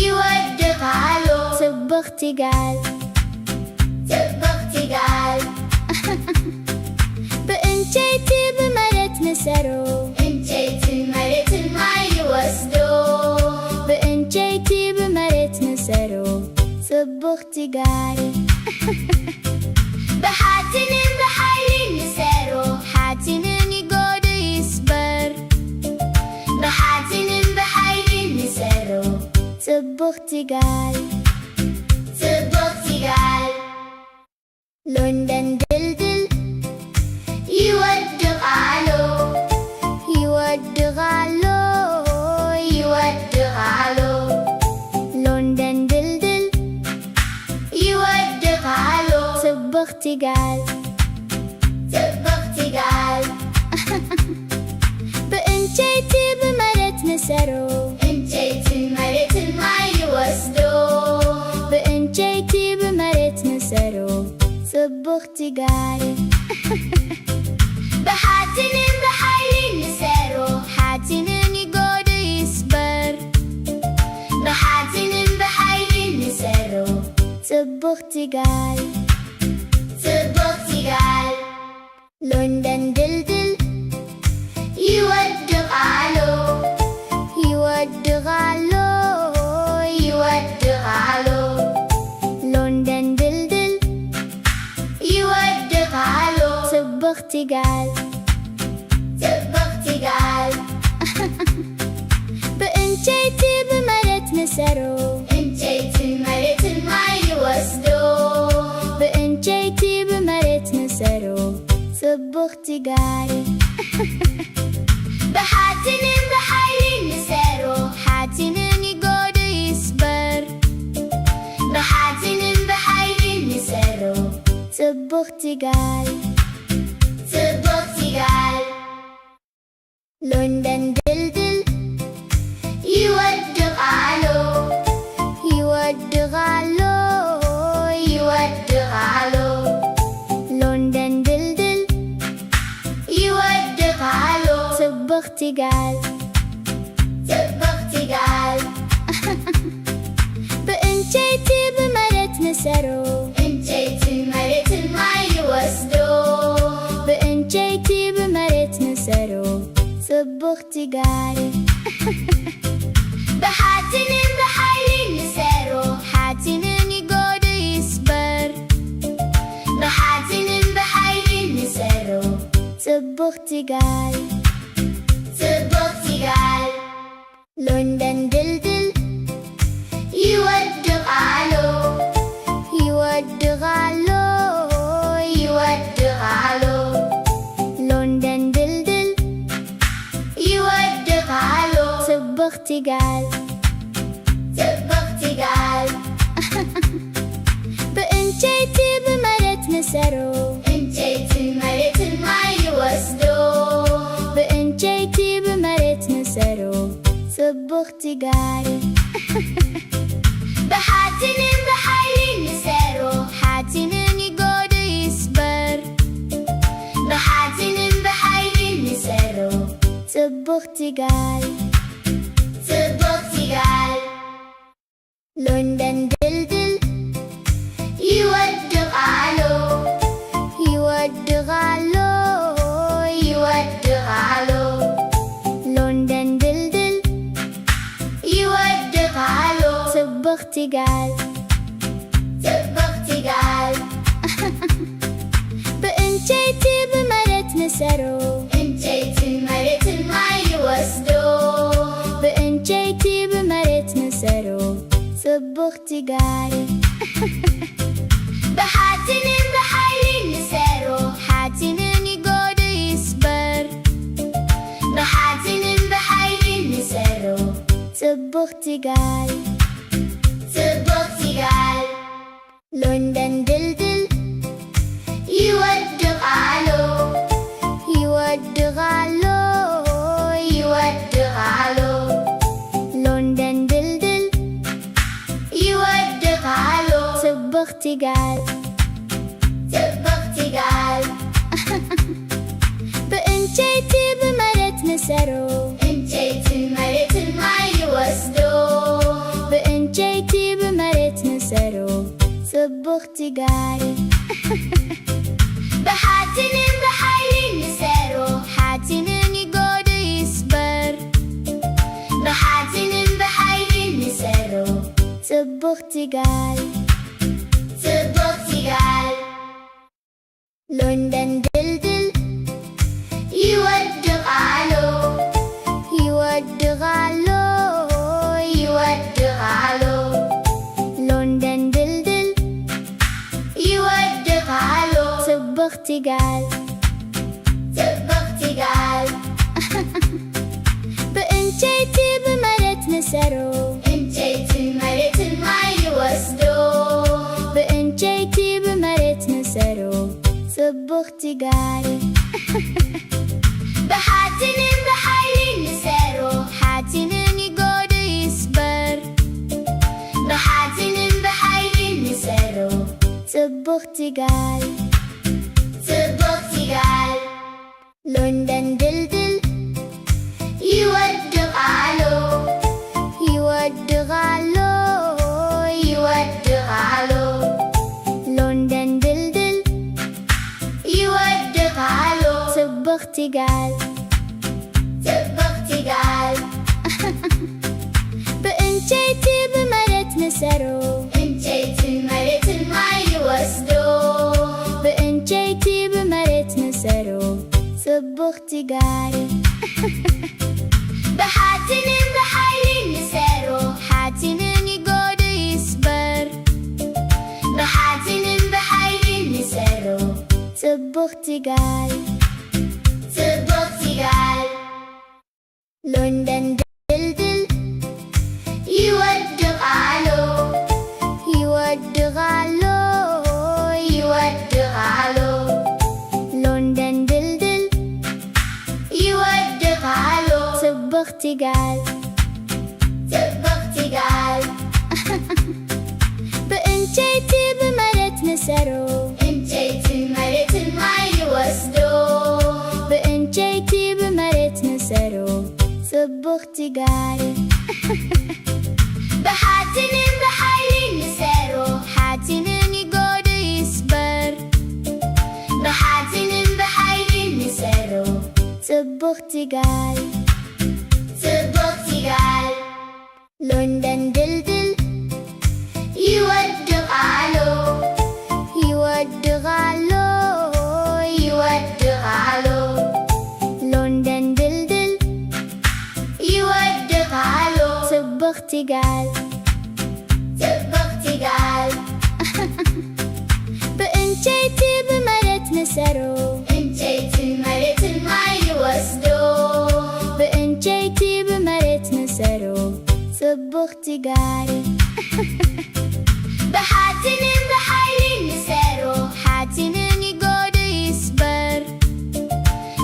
ይወድቓሎ ጽብቕቲ ይጋል ጽብቕቲ ጋል በእንጨይቲ በመሬት ንሰሮ እንጨይትን መሬትን ማይ ይወስዶ በእንጨይቲ በመሬት ንሰሮ ጽብቕቲ ይጋል በሓፂንን ብሓይሊ ንሰሮ ሓፂንን ይጎድ ይስበር በሓፂንን ብሓይሊ ንሰሮ ጽብቕቲ ይጋል ጽብቕቲ ጋል ሎንደን ድልድል ይወድቓሎ ይወድቓሎ ይወድቓሎ ሎንደን ድልድል ይወድቓሎ ጽብቕቲ ይጋል ጽብቕቲ ጋል በእንጨይቲ በመሬት ንሰሮ እንጨይትን መሬትን ማይ ይወስዶ በእንጨይቲ በመሬት ንሰሮ ጋሪ ብሓፂንን ብሓይሊ ንሰሮ ሓፂንን ይጎዱ ይስበር ብሓፂንን ብሓይሊ ንሰሮ ጽብቕቲ ጋሪ ጽብቕቲ ጋል ሎንደን ድልድል ይወድቓሎ ይወድቓሎ ይወድቓሎ ሎንደን ድልድል ይወድቓሎ ጽብቕቲ ጋል ጽብቕቲ ጋል ብዕንጨይቲ ብመሬት ንሰሮ እንጨይትን መሬትን ማይ ይወስዶ ብዕንጨይቲ ብመሬት ንሰሮ ጽብቕቲ ጋሪ ብሓፂንን ብሓይሊ ንሰሮ ሓፂንን ይጎዱ ይስበር ብሓፂንን ብሓይሊ ንሰሮ ጽብቕቲ ጋሪ ጽብቕቲ ጋል ሎንደን ድልድል ይወድቓሎ ይወድቓሎ ይወድቓሎ ሎንደን ድልድል ይወድቓሎ ጽብቕቲ ጋል ጽብቕቲ ጋል ብዕንጨይቲ ብመሬት ንሰሮ እንጨይትን መሬትን ማይ ይወስዶ ብዕንጨይቲ ብመሬት ንሰሮ ጽብቕቲ ጋሪ ብሓፂንን ብሓይሊ ንሰሮ ሓፂንን ይጎዱ ይስበር ብሓፂንን ብሓይሊ ንሰሮ ጽብቕቲ ጋሪ ጽብቕቲ ጋል ሎንደን ድልድል ይወድቓሎ ይወድቓሎ ይወድቓሎ ሎንደን ድልድል ይወድቓሎ ጽብቕቲ ጋል ጽብቕቲ ጋል ብዕንጨይቲ ብመሬት ንሰሮ እንጨይትን መሬትን ማይ ይወስዶ ብዕንጨይቲ ብመሬት ንሰሮ ጽብቕቲ ጋሪ ብሓፂንን ብሓይሊ ንሰሮ ሓፂንን ይጎዱ ይስበር ብሓፂንን ብሓይሊ ንሰሮ ጽብቕቲ ጋሪ ጽብቕቲ ጋል ሎንደን ድልድል ይወድቓሎ ይወድቓሎ ይወድቓሎ ሎንደን ድልድል ይወድቓሎ ጽብቕቲ ጋል ጽብቕቲ ጋል ብዕንጨይቲ ብመሬት ንሰሮ እንጨይትን መሬትን ማይ ይወስዶ ብዕንጨይቲ ብመሬት ንሰሮ ጽብቕቲ ጋሪ ብሓፂንን ብሓይሊ ንሰሮ ሓፂንን ይጎዱ ይስበር ብሓፂንን ብሓይሊ ንሰሮ ጽብቕቲ ጋሪ ጽብቕቲ ጋል ሎንደን ድልድል ይወድቓሎ ይወድቓሎ ይወድቓሎ ሎንደን ድልድል ይወድቓሎ ጽብቕቲ ጋል ጽብቕቲ ጋል ብዕንጨይቲ ብመሬት ንሰሮ እንጨይትን መሬትን ማይ ይወስዶ ብዕንጨይቲ ብመሬት ንሰሮ ጽብቕቲ ጋሪ ብሓፂንን ብሓይሊ ንሰሮ ሓፂንን ይጎዱ ይስበር ብሓፂንን ብሓይሊ ንሰሮ ጽብቕቲ ጋሪ ጽብቕቲ ጋል ሎንደን ድልድል ይወድቓሎ ይወድቓሎ ይወድቓሎ ሎንደን ድልድል ይወድቓሎ ጽብቕቲ ጋል ጽብቕቲ ጋል ብዕንጨይቲ ብመሬት ንሰሮ እንጨይትን መሬትን ማይ ይወስዶ ብዕንጨይቲ ብመሬት ንሰሮ ጽብቕቲ ጋሪ ብሓፂንን ብሓይሊ ንሰሮ ሓፂንን ይጎዱ ይስበር ብሓፂንን ብሓይሊ ንሰሮ ጽብቕቲ ጋሪ ሎንደን ድልድል ይወድቃሉ ይወድቃሉ ይወድቃሉ ሎንደን ድልድል ይወድቃሉ ጽብቕቲ ጋል ጽብቕቲ ጋል በእንጨይቲ በመሬት ንሰሩ እንጨይትን መሬትን ማይ ይወስዱ በእንጨይቲ በመሬት ንሰሩ ጽብቕቲ ጋል ብሓፂንን ብሓይልን ንሰሩ ሓፂንን ይጎዱ ይስበር ብሓፂንን ብሓይልን ንሰሩ ጽብቕቲ ጋል ጽብቕቲ ጋል ሎንደን ድልድል ይወድቃሉ ይወድቃሉ ይወድቃሉ ሎንደን ድልድል ይወድቃሉ ጽብቕቲ ጋል ጽብቕቲ ጋል በእንጨይቲ በመሬት ንሰሩ እንጨይትን መሬትን ማይ ይወስዱ በእንጨይቲ በመሬት ንሰሩ ጽብቕቲ ጋል ብሓፂንን ብሓይልን ንሰሩ ሓፂንን ይጎዱ ይስበር ብሓፂንን ብሓይልን ንሰሩ ጽብቕቲ ጋል ጽብቕቲ ጋል ሎንደን ድልድል ይወድቃሉ ይወድቃሉ ይወድቃሉ ሎንደን ድልድል ይወድቃሉ ጽብቕቲ ጋል ጽብቕቲ ጋል በእንጨይቲ በመሬት ንሰሩ እንጨይትን መሬትን ማይ ይወስዱ በእንጨይቲ በመሬት ንሰሩ ጽብቕቲ ጋል ብሓፂንን ብሓይልን ንሰሩ ሓፂንን ይጎዱ ይስበር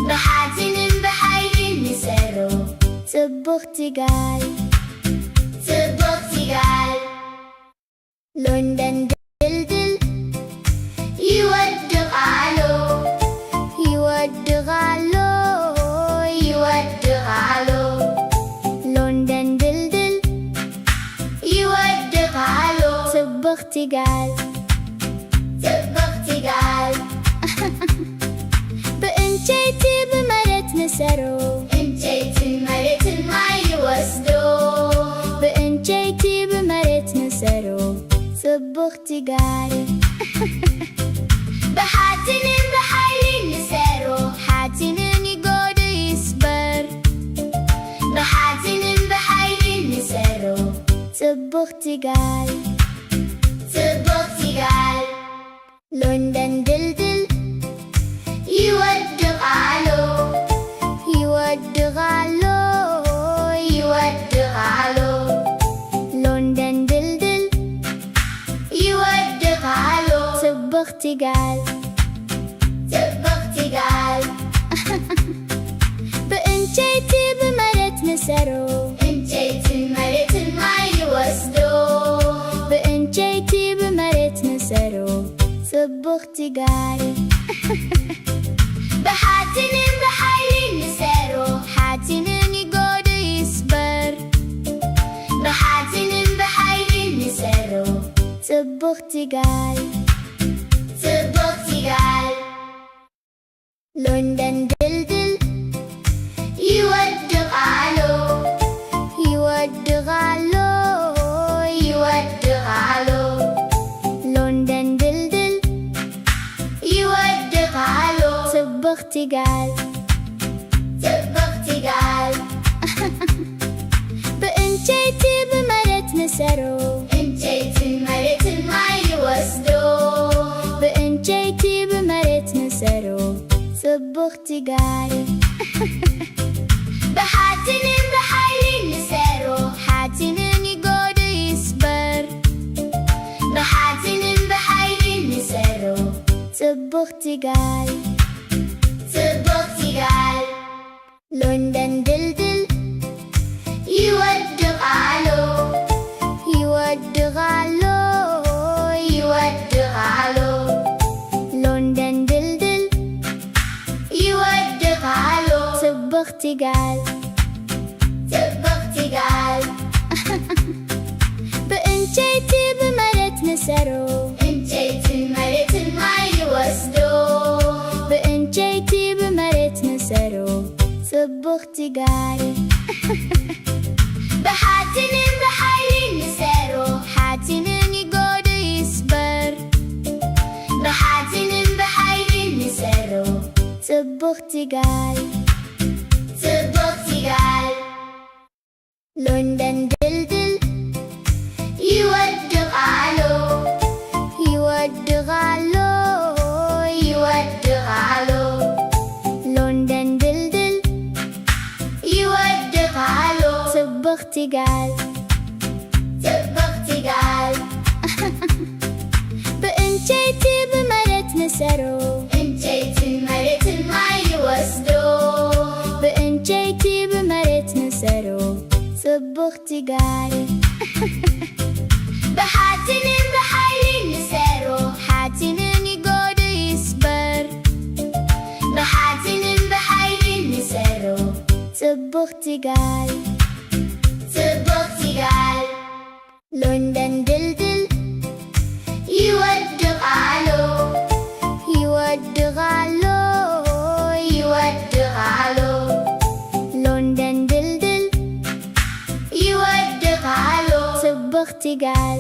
ብሓፂንን ብሓይልን ንሰሩ ጽብቕቲ ጋል ጽብቕቲ ጋል ሎንደን ድልድል ይወድቃሉ ይወድቃሉ ይወድቃሉ ሎንደን ድልድል ይወድቃሉ ጽብቕቲ ጋል ጽብቕቲ ጋል በእንጨይቲ በመሬት ንሰሩ እንጨይትን መሬትን ማይ ይወስዱ በእንጨይቲ በመሬት ንሰሩ ጽብቕቲ ጋል ብሓፂንን ብሓይልን ንሰሩ ሓፂንን ይጎዱ ይስበር ብሓፂንን ብሓይልን ንሰሩ ጽብቕቲ ጋል ጽብቕቲ ጋል ሎንደን ድልድል ይወድቃሉ ይወድቃሉ ይወድቃሉ ሎንደን ድልድል ይወድቃሉ ጽብቕቲ ጋል ጽብቕቲ ጋል በእንጨይቲ በመሬት ንሰሩ እንጨይትን መሬትን ማይ ይወስዱ በእንጨይቲ በመሬት ንሰሩ ጽብቕቲ ጋል ብሓፂንን ብሓይልን ንሰሩ ሓፂንን ይጎዱ ይስበር ብሓፂንን ብሓይልን ንሰሩ ጽብቕቲ ጋል ጽብቕቲ ጋል ሎንደን ድልድል ይወድቃሉ ይወድቃሉ ይወድቃሉ ሎንደን ድልድል ይወድቃሉ ጽብቕቲ ጋል ጽብቕቲ ጋል በእንጨይቲ በመሬት ንሰሩ እንጨይትን መሬትን ማይ ይወስዱ በእንጨይቲ በመሬት ንሰሩ ጽብቕቲ ጋል ብሓፂንን ብሓይልን ንሰሩ ሓፂንን ይጎዱ ይስበር ብሓፂንን ብሓይልን ንሰሩ ጽብቕቲ ጋል ጽብቕቲ ጋል ሎንደን ድልድል ይወድቃሉ ይወድቃሉ ይወድቃሉ ሎንደን ድልድል ይወድቃሉ ጽብቕቲ-ጋል ጽብቕቲ-ጋል ብዕንጨይቲ ብመሬት ንሰሮ ዕንጨይትን መሬትን ማይ ይወስዶ ብዕንጨይቲ ብመሬት ንሰሮ ጽብቕቲ-ጋል ብሓጺንን ብሓይሊ ንሰሮ ሓጺንን ይጎዶ ይስበር ብሓጺንን ብሓይሊ ንሰሮ ጽብቕቲ-ጋል ጽብቕቲ-ጋል ሎንደን ድልድል ይወድቓሎ ይወድቓሎ ይወድቓሎ ሎንደን ድልድል ይወድቓሎ ጽብቕቲ-ጋል ጽብቕቲ-ጋል ብዕንጨይቲ ብመሬት ንሰሮ ዕንጨይትን መሬትን ማይ ይወስዶ ብዕንጨይቲ ብመሬት ንሰሮ ጽብቕቲ-ጋል ብሓጺንን ብሓይሊ ንሰሮ ሓጺንን ይጎዶ ይስበር ብሓጺንን ብሓይሊ ንሰሮ ጽብቕቲ-ጋል ጽብቕቲ-ጋል ሎንደን ድልድል ይወድቓሎ ይወድቓሎ ይወድቓሎ ሎንደን ድልድል ይወድቓሎ ጽብቕቲ-ጋል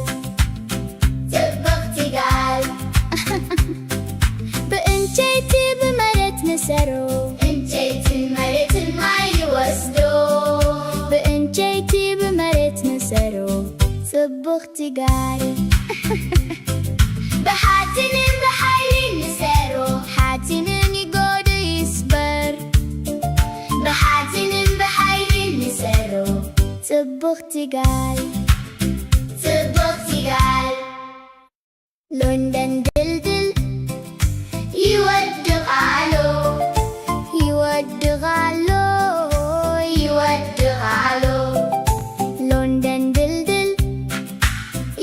ጽብቕቲ-ጋል ብዕንጨይቲ ብመሬት ንሰሮ ዕንጨይትን መሬትን ማይ ይወስዶ ብዕንጨይቲ ብመሬት ንሰሮ ጽብቕቲ-ጋል ብሓጺንን ብሓይሊ ንሰሮ ሓጺንን ይጎዶ ይስበር ብሓጺንን ብሓይሊ ንሰሮ ጽብቕቲ-ጋል ጽብቕቲ-ጋል ሎንደን ድልድል ይወድቓሎ ይወድቓሎ ይወድቓሎ ሎንደን ድልድል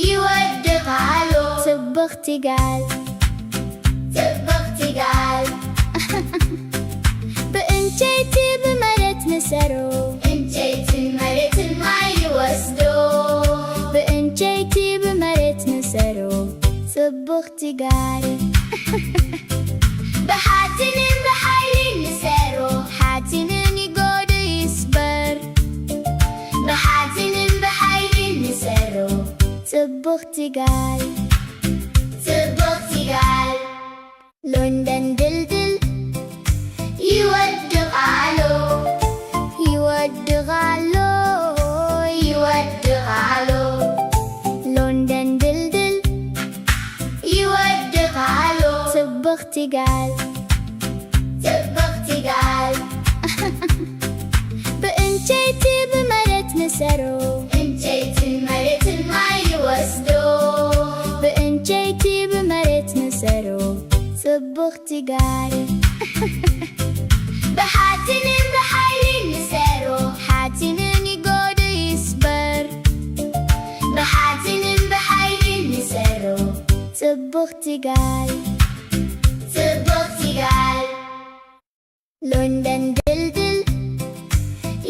ይወድቓሎ ጽብቕቲ-ጋል ጽብቕቲ-ጋል ብዕንጨይቲ ብመሬት ንሰሮ ዕንጨይትን መሬትን ማይ ይወስዶ ብዕንጨይቲ ብመሬት ንሰሮ ጽብቕቲ-ጋል ብሓጺንን ብሓይሊ ንሰሮ ሓጺንን ይጎዶ ይስበር ብሓጺንን ብሓይሊ ንሰሮ ጽብቕቲ-ጋል ጽብቕቲ-ጋል ሎንደን ድልድል ይወድቓሎ ይወድቓሎ ይወድቓሎ ሎንደን ድልድል ይወድቓሎ ጽብቕቲ-ጋል ጽብቕቲ-ጋል ብዕንጨይቲ ብመሬት ንሰሮ ዕንጨይትን መሬትን ማይ ይወስዶ ብዕንጨይቲ ብመሬት ንሰሮ ጽብቕቲ-ጋል ብሓጺንን ብሓይሊ ንሰሮ ሓጺንን ይጎዶ ይስበር ብሓጺንን ብሓይሊ ንሰሮ ጽብቕቲ-ጋል ጽብቕቲ-ጋል ሎንደን ድልድል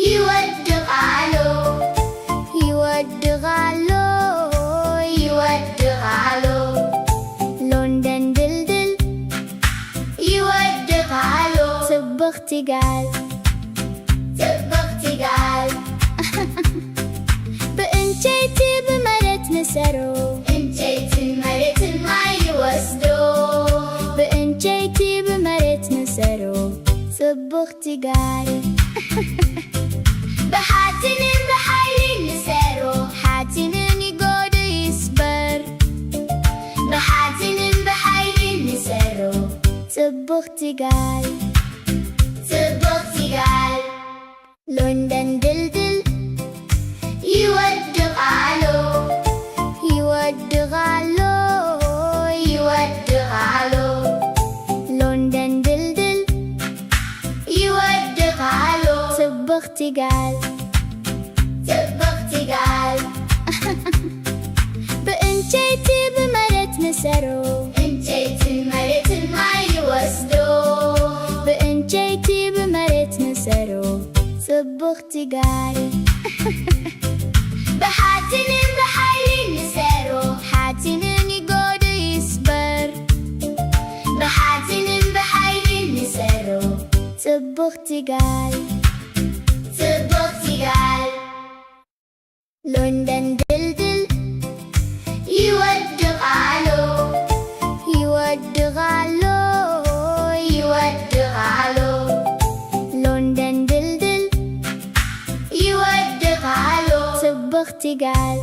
ይወድቓሎ ይወድቓሎ ይወድቓሎ ሎንደን ድልድል ይወድቓሎ ጽብቕቲ-ጋል ጽብቕቲ-ጋል ብዕንጨይቲ ብመሬት ንሰሮ ዕንጨይትን መሬትን ማይ ይወስዶ ብዕንጨይቲ ብመሬት ንሰሮ ጽብቕቲ-ጋል ብሓጺንን ብሓይሊ ንሰሮ ሓጺንን ይጎዶ ይስበር ብሓጺንን ብሓይሊ ንሰሮ ጽብቕቲ-ጋል ጽብቕቲ-ጋል ሎንደን ድልድል ይወድቓሎ ይወድቓሎ ይወድቓሎ ሎንደን ድልድል ይወድቓሎ ጽብቕቲ-ጋል ጽብቕቲ-ጋል ብዕንጨይቲ ብመሬት ንሰሮ ዕንጨይትን መሬትን ማይ ይወስዶ ብዕንጨይቲ ብመሬት ንሰሮ ጽብቕቲ ጋል بحاتن بحيل نسارو ሓፂንን ይጎዱ ይስበር بحاتن بحيل نسارو ጽብቕቲ ጋል صبغتي قال ሎንደን ድልድል يودغالو ይወድቓሎ يودغالو ሎንደን ድልድል يودغالو ጽብቕቲ ጋል